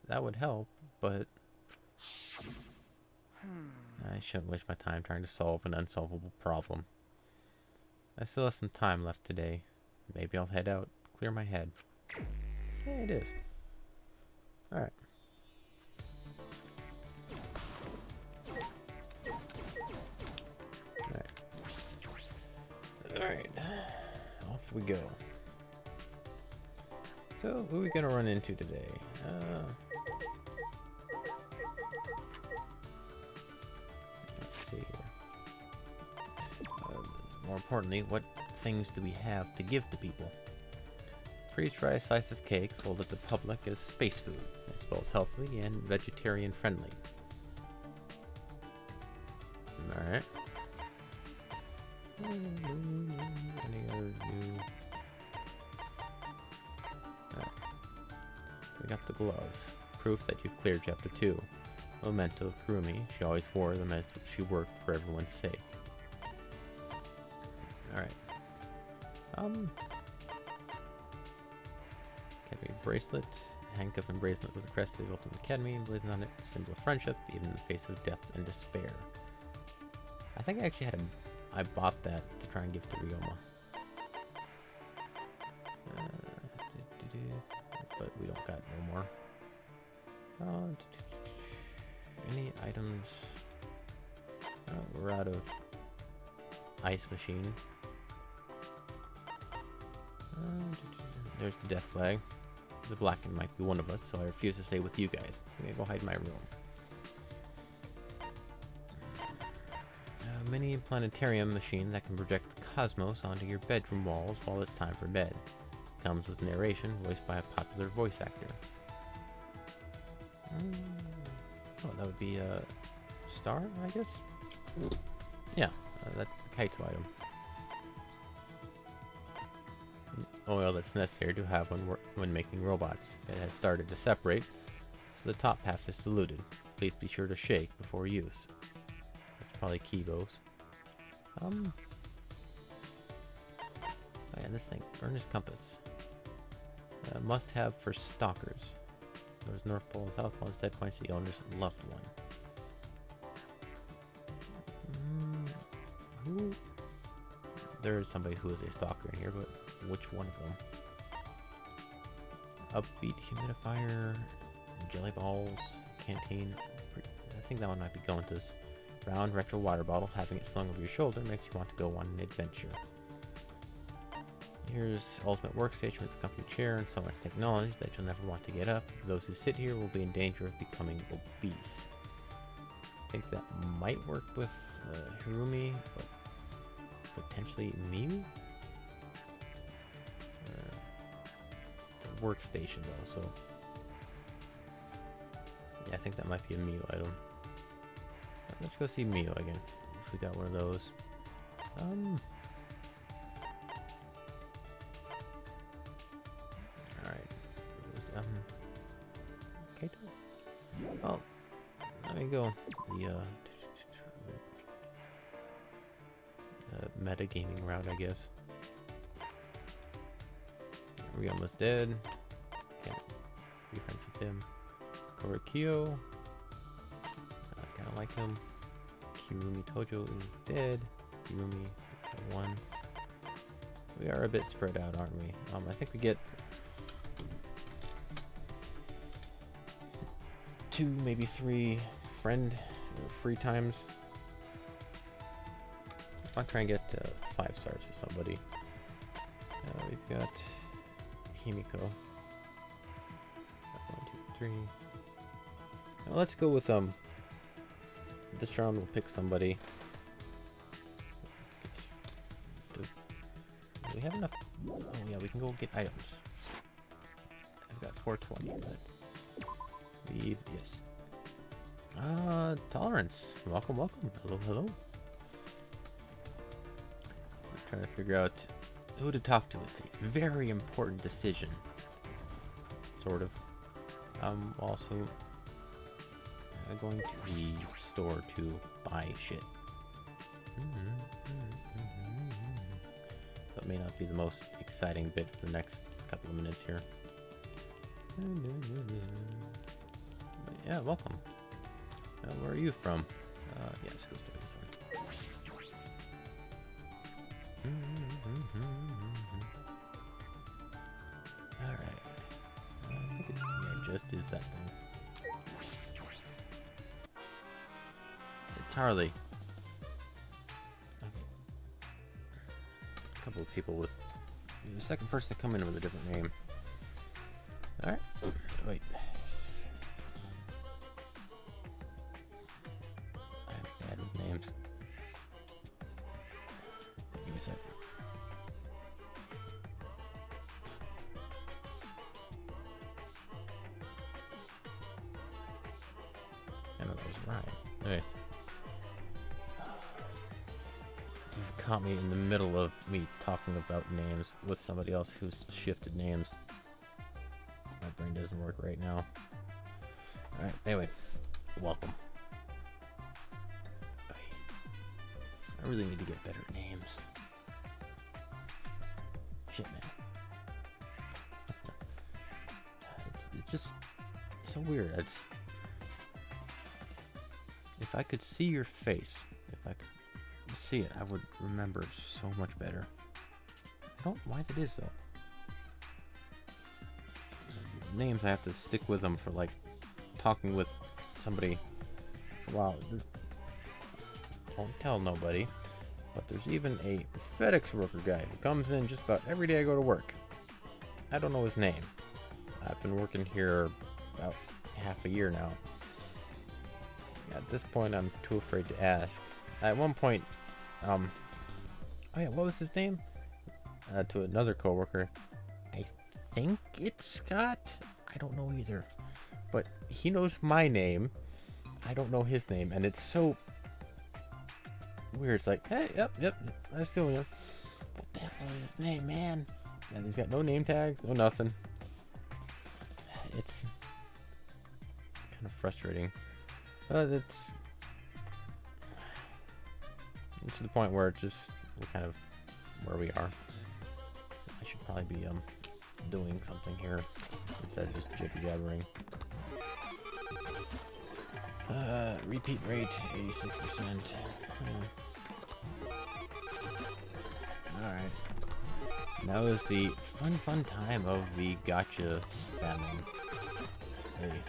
That would help, but I shouldn't waste my time trying to solve an unsolvable problem. I still have some time left today. Maybe I'll head out, clear my head. Yeah, it is. Alright. Alright. Off we go. So, who are we gonna run into today? importantly, what things do we have to give to people? Freeze-dried slice of cake sold at the public as space food. It's both healthy and vegetarian friendly. Alright. Any other new... We got the gloves. Proof that you've cleared chapter 2. Memento of Kurumi. She always wore them as she worked for everyone's sake. Alright. Academy bracelet. Handcuff and bracelet with the crest of the Ultimate Academy emblazoned on it. Symbol of friendship, even in the face of death and despair. I think I actually had I bought that to try and give to Ryoma. But we don't got no more. Any items? We're out of ice machine. There's the death flag. The Blacken might be one of us, so I refuse to stay with you guys. I'm gonna go hide in my room. A mini planetarium machine that can project the cosmos onto your bedroom walls while it's time for bed. Comes with narration voiced by a popular voice actor. Oh, that would be a star, I guess? Yeah, that's the Kaito item. Oil that's necessary to have when making robots. It has started to separate, so the top half is diluted. Please be sure to shake before use. That's probably Kibo's. Oh yeah, this thing. Ernest Compass. Must have for stalkers. There's North Pole and South Pole. Instead points to the owner's loved one. There's somebody who is a stalker in here, but which one of them? Upbeat humidifier, jelly balls, canteen. I think that one might be going to this. Round retro water bottle. Having it slung over your shoulder makes you want to go on an adventure. Here's ultimate workstation with a comfy chair and so much technology that you'll never want to get up. Those who sit here will be in danger of becoming obese. I think that might work with Hirumi, but potentially Miu? The workstation though, so yeah, I think that might be a Miu item. Let's go see Miu again, if we got one of those. Kaito? Oh, let me go. The metagaming route, I guess. Ryoma's dead. Can't be friends with him. Korikyo. I kinda like him. Kirumi Tojo is dead. Kirumi one. We are a bit spread out, aren't we? I think we get 2, maybe 3 friend free times. I'll try and get 5 stars with somebody. We've got Himiko. 1, 2, 3. Now let's go with this round we'll pick somebody. Do we have enough? Oh yeah, we can go get items. I've got 420. Leave, yes. Tolerance. Welcome, welcome. Hello, hello. We're trying to figure out who to talk to. It's a very important decision. Sort of. Also going to the store to buy shit. That may not be the most exciting bit for the next couple of minutes here. Yeah, welcome. Where are you from? Yeah, let's go start this one. Alright. I think it just is that thing. It's Harley. Okay. A couple of people with the second person to come in with a different name. Alright. Wait. I have bad with names. Give me a sec. Right. Anyways. You've caught me in the middle of me talking about names with somebody else who's shifted names. My brain doesn't work right now. Alright, anyway. Welcome. I really need to get better at names. Shit, man. It's just so weird. If I could see your face, if I could see it, I would remember it so much better. I don't know why that is, though. Names, I have to stick with them for, like, talking with somebody for a while. Don't tell nobody, but there's even a FedEx worker guy who comes in just about every day I go to work. I don't know his name. I've been working here about half a year now. At this point, I'm too afraid to ask. At one point, oh yeah, what was his name? To another coworker, I think it's Scott. I don't know either, but he knows my name. I don't know his name, and it's so weird. It's like, hey, yep, I still know. What the hell is his name, man? And he's got no name tags, no nothing. It's kind of frustrating. It's to the point where we're kind of where we are. I should probably be doing something here instead of just jibber jabbering. Repeat rate 86%. Alright. Now is the fun time of the gotcha spamming. Hey.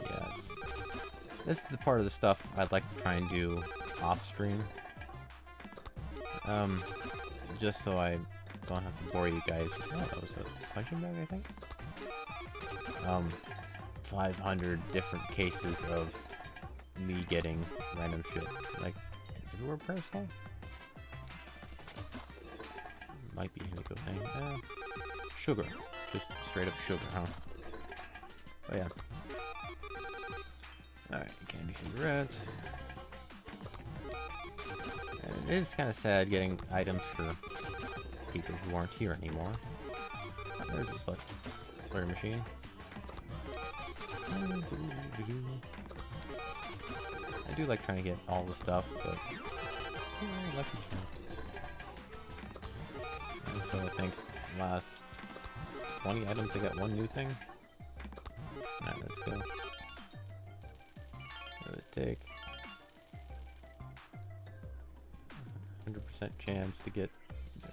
Yes. This is the part of the stuff I'd like to try and do off stream. Just so I don't have to bore you guys. Oh, that was a punching bag, I think. 500 different cases of me getting random shit. Like, everywhere personal? Might be a good thing. Sugar. Just straight up sugar, huh? Oh yeah. Alright, candy cigarette. And it is kind of sad getting items for people who aren't here anymore. Oh, there's a slurry machine. I do like trying to get all the stuff, but yeah, lucky chance. And so I think last 20 items I got one new thing. Alright, let's go. What would it take? 100% chance to get 0.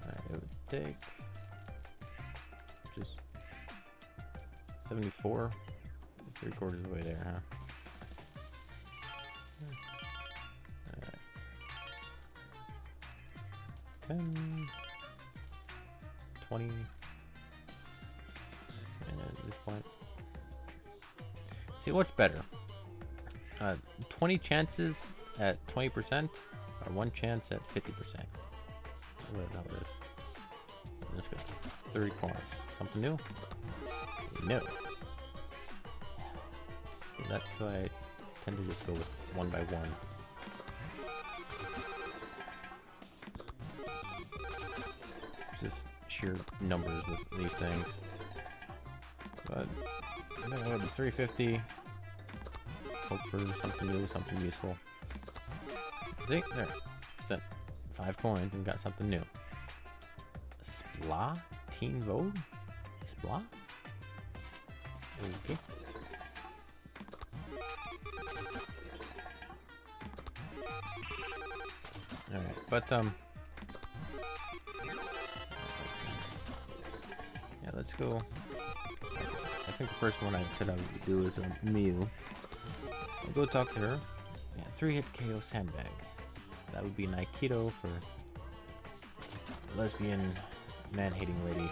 Alright, it would take just 74. 3/4 of the way there, huh? Alright. 10, 20. At this point. See, what's better? 20 chances at 20% or 1 chance at 50%? What the hell it is? Let's go. 30 coins. Something new? No. So that's why I tend to just go with 1 by 1. Just sheer numbers with these things. But I'm gonna go to 350. Hope for something new, something useful. See? There. Spent 5 coins and got something new. Spla? Teen Vogue? Spla? Okay. Alright, but yeah, let's go. I think the first one I said I would do is a Mew. I'll go talk to her. Yeah, 3-hit KO sandbag. That would be an Aikido for lesbian man-hating lady.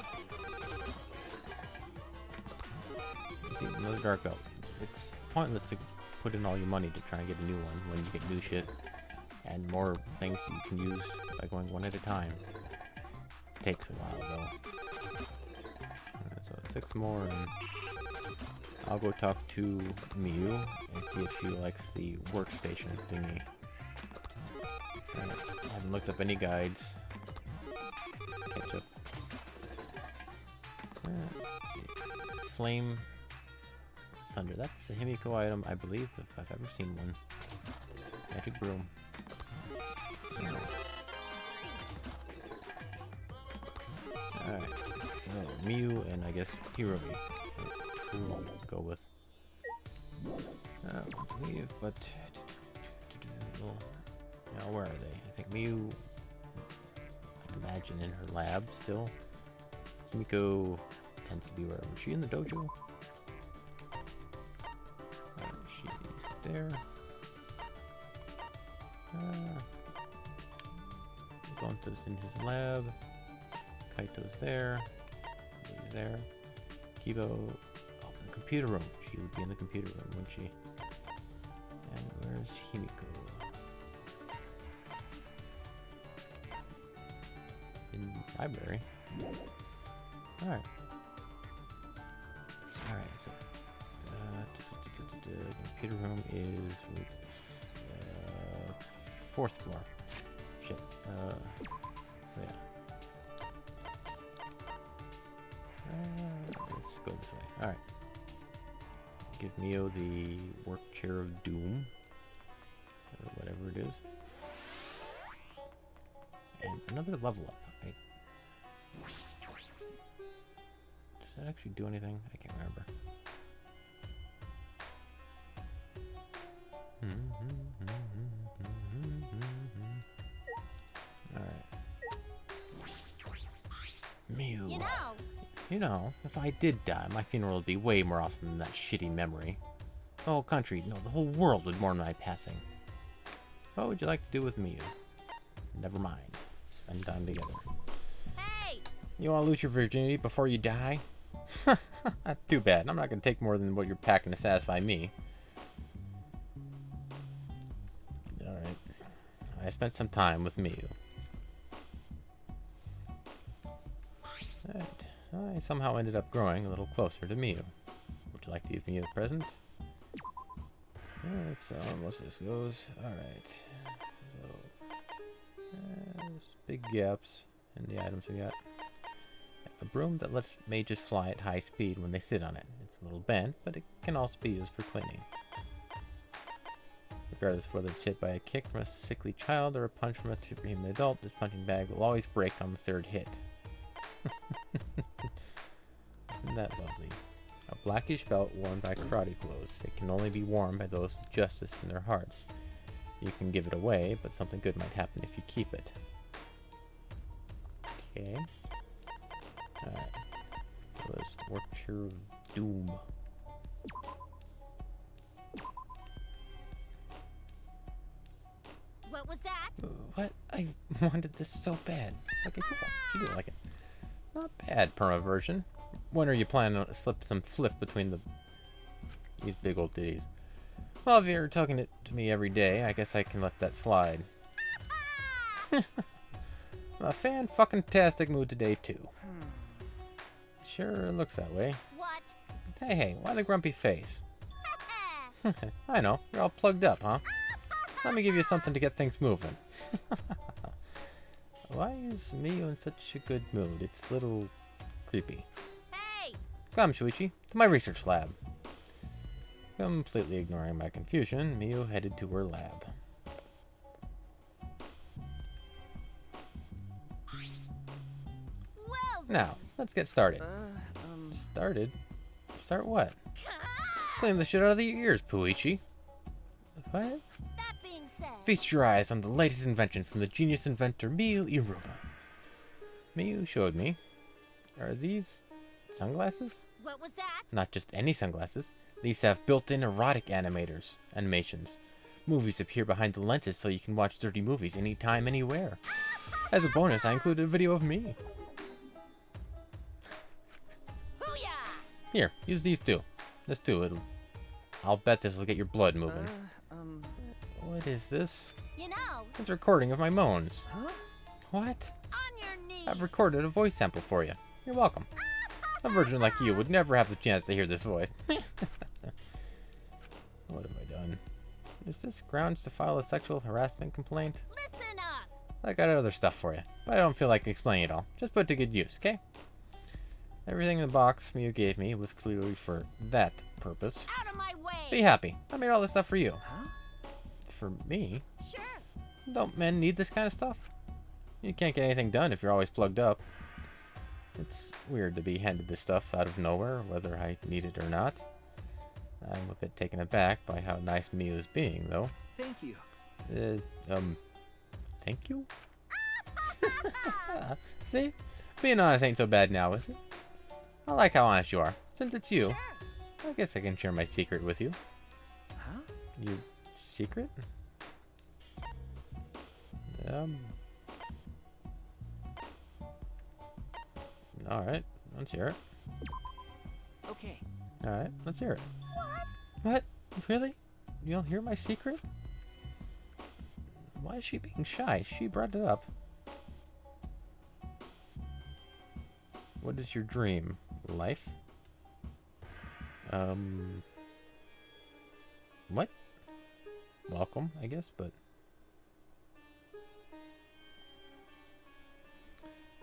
You see, another dark belt. It's pointless to put in all your money to try and get a new one when you get new shit and more things that you can use by going one at a time. It takes a while though. So 6 more, and I'll go talk to Miu and see if she likes the workstation thingy. Alright, I haven't looked up any guides. Catch up. Let's see. Flame Thunder. That's a Himiko item, I believe, if I've ever seen one. Magic broom. Alright, so Miu and I guess Hiromi. Who we'll go with. Want to leave, but now where are they? I think Miu, I imagine in her lab still. Himiko tends to be where? Was she in the dojo? She's there. Gonta's in his lab. Kaito's there. He's there. Kibo, oh, in the computer room. She would be in the computer room, wouldn't she? And where's Himiko? In the library. Alright. Alright, so the computer room is 4th floor. Shit. Yeah. Let's go this way. Alright. Give Mio the work chair of doom. Or whatever it is. And another level up, right? Does that actually do anything? I can't remember. Alright. Mew. You know, if I did die, my funeral would be way more awesome than that shitty memory. The whole country, no, the whole world would mourn my passing. What would you like to do with Mew? Never mind. Spend time together. Hey! You want to lose your virginity before you die? Too bad. I'm not going to take more than what you're packing to satisfy me. Alright. I spent some time with Miu. Alright. I somehow ended up growing a little closer to Miu. Would you like to give me a present? Alright, so most of this goes. Alright. So, there's big gaps in the items we got. A broom that lets mages fly at high speed when they sit on it. It's a little bent, but it can also be used for cleaning. Regardless of whether it's hit by a kick from a sickly child or a punch from a superhuman adult, this punching bag will always break on the 3rd hit. Isn't that lovely? A blackish belt worn by karate blows. It can only be worn by those with justice in their hearts. You can give it away, but something good might happen if you keep it. Okay. Alright. So there's the work chair of doom. What was that? What? I wanted this so bad. Okay, cool. You didn't like it. Not bad, perma version. When are you planning to slip some fliff between these big old titties? Well, if you're talking it to me every day, I guess I can let that slide. A fan-fucking-tastic mood today, too. Sure looks that way. What? Hey, why the grumpy face? I know, you're all plugged up, huh? Let me give you something to get things moving. Why is Miu in such a good mood? It's a little creepy. Hey! Come, Shuichi, to my research lab. Completely ignoring my confusion, Miu headed to her lab. Well, Now, let's get started. Started? Start what? Clean the shit out of your ears, Puichi. What? that being said, Feast your eyes on the latest invention from the genius inventor Miu Iruma. Miu showed me. Are these sunglasses? what was that? Not just any sunglasses. These have built-in erotic animations. Movies appear behind the lenses so you can watch dirty movies anytime, anywhere. As a bonus, I included a video of me. Hoo-yah! Here, use these two. This too. I'll bet this will get your blood moving. What is this? You know, It's a recording of my moans. Huh? What? on your knees. I've recorded a voice sample for you. You're welcome. A virgin like you would never have the chance to hear this voice. What have I done? Is this grounds to file a sexual harassment complaint? Listen up! I got other stuff for you, but I don't feel like explaining it all. Just put it to good use, okay? Everything in the box Miu gave me was clearly for that purpose. Out of my way! Be happy. I made all this stuff for you. Huh? For me? Sure. Don't men need this kind of stuff? You can't get anything done if you're always plugged up. It's weird to be handed this stuff out of nowhere, whether I need it or not. I'm a bit taken aback by how nice Miu is being, though. Thank you. Thank you? See? Being honest ain't so bad now, is it? I like how honest you are. Since it's you, Sure. I guess I can share my secret with you. Huh? Your secret? Alright, let's hear it. Okay. Alright, let's hear it. What? Really? You'll hear my secret? Why is she being shy? She brought it up. What is your dream? Life? What? Welcome, I guess, but...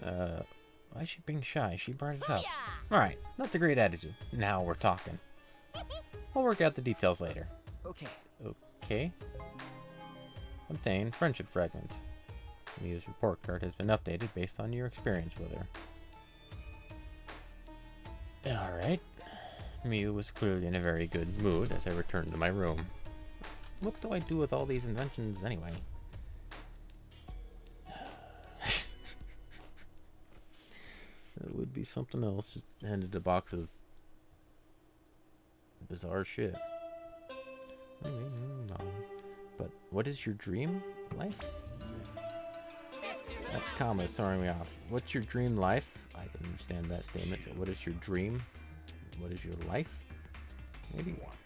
why is she being shy? She brought it up. Alright, that's a great attitude. Now we're talking. I'll work out the details later. Okay. Okay. Obtain friendship fragment. Miu's report card has been updated based on your experience with her. Alright. Miu was clearly in a very good mood as I returned to my room. What do I do with all these inventions anyway? It would be something else. Just handed a box of bizarre shit. But what is your dream life? That comma is throwing me off. What's your dream life? I can understand that statement, but what is your dream? What is your life? Maybe one.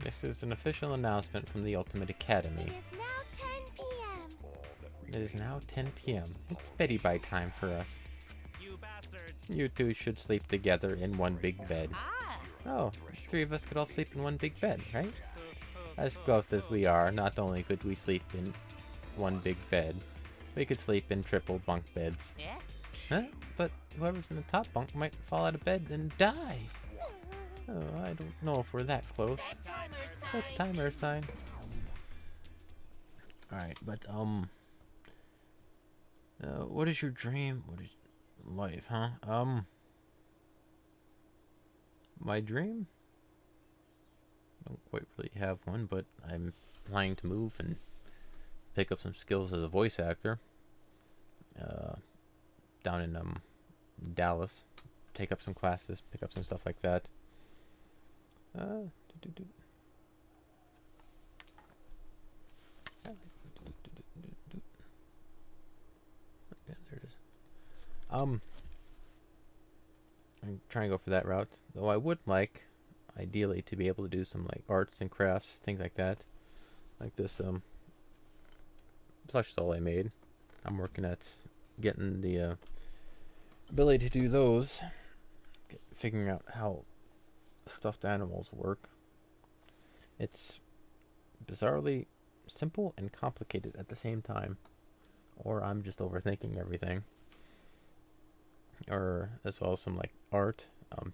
This is an official announcement from the Ultimate Academy. It is now 10 p.m. It is now 10 p.m. It's Betty by time for us. You bastards. You two should sleep together in one big bed. Ah, Oh, 3 of us could all sleep in one big bed, right? As close as we are, not only could we sleep in one big bed, we could sleep in triple bunk beds. yeah? Huh? But whoever's in the top bunk might fall out of bed and die. Oh, I don't know if we're that close. What timer sign? Alright, but, what is your dream? What is life, huh? My dream? Don't quite really have one, but I'm planning to move and pick up some skills as a voice actor. Down in, Dallas. Take up some classes, pick up some stuff like that. Yeah, there it is. I'm trying to go for that route, though I would like, ideally, to be able to do some like arts and crafts, things like that, like this plush doll I made. I'm working at getting the ability to do those, figuring out how stuffed animals work. It's bizarrely simple and complicated at the same time, or I'm just overthinking everything. Or as well as some like art,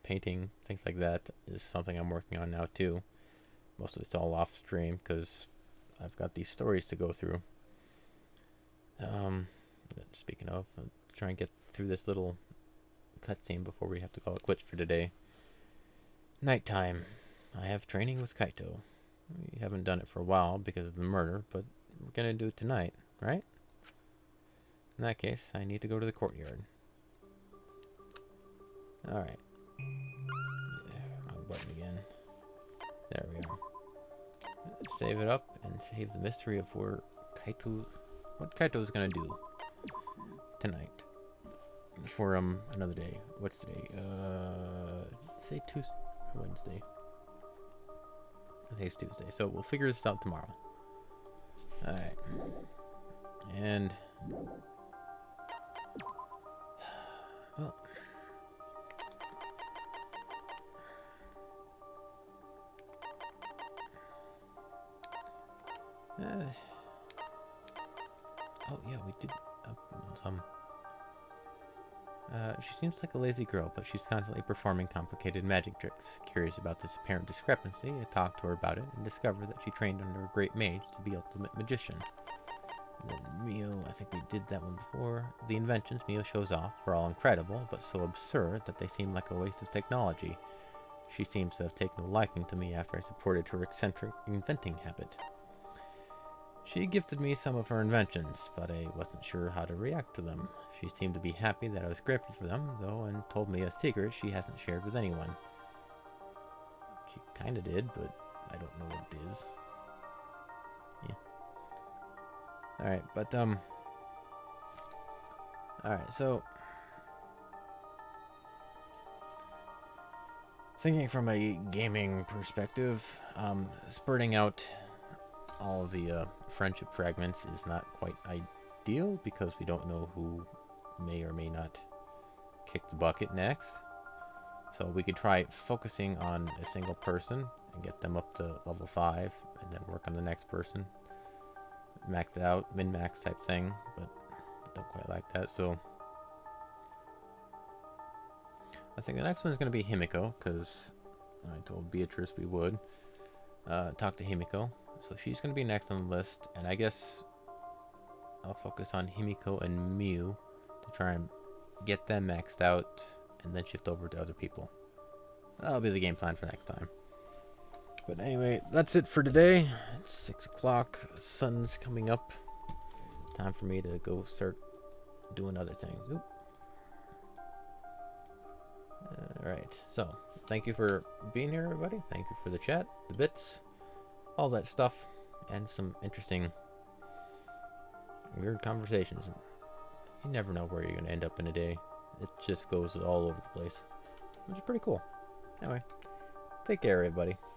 painting, things like that is something I'm working on now too. Most of it's all off stream because I've got these stories to go through. Speaking of, I'm trying to get through this little cutscene before we have to call it quits for today. Nighttime. I have training with Kaito. We haven't done it for a while because of the murder, but we're gonna do it tonight, right? In that case, I need to go to the courtyard. Alright. Wrong button again. There we are. Save it up and save the mystery of where Kaito... what Kaito's gonna do tonight. For another day. What's today? Say Tuesday, Wednesday. Today's Tuesday, so we'll figure this out tomorrow. Alright. And Oh yeah, we did some. She seems like a lazy girl, but she's constantly performing complicated magic tricks. Curious about this apparent discrepancy, I talked to her about it and discovered that she trained under a great mage to be ultimate magician. And then Mio, I think we did that one before. The inventions Mio shows off are all incredible, but so absurd that they seem like a waste of technology. She seems to have taken a liking to me after I supported her eccentric inventing habit. She gifted me some of her inventions, but I wasn't sure how to react to them. She seemed to be happy that I was grateful for them, though, and told me a secret she hasn't shared with anyone. She kinda did, but I don't know what it is. Yeah. Alright, but, alright, so... thinking from a gaming perspective, spurting out all of the friendship fragments is not quite ideal because we don't know who may or may not kick the bucket next. So we could try focusing on a single person and get them up to level 5 and then work on the next person. Max out, min-max type thing, but don't quite like that, so I think the next one's going to be Himiko, because I told Beatrice we would talk to Himiko. So she's going to be next on the list, and I guess I'll focus on Himiko and Miu to try and get them maxed out, and then shift over to other people. That'll be the game plan for next time. But anyway, that's it for today. It's 6 o'clock, sun's coming up. Time for me to go start doing other things. Oop. Alright, so thank you for being here, everybody. Thank you for the chat, the bits, all that stuff, and some interesting, weird conversations. You never know where you're going to end up in a day. It just goes all over the place, which is pretty cool. Anyway, take care, everybody.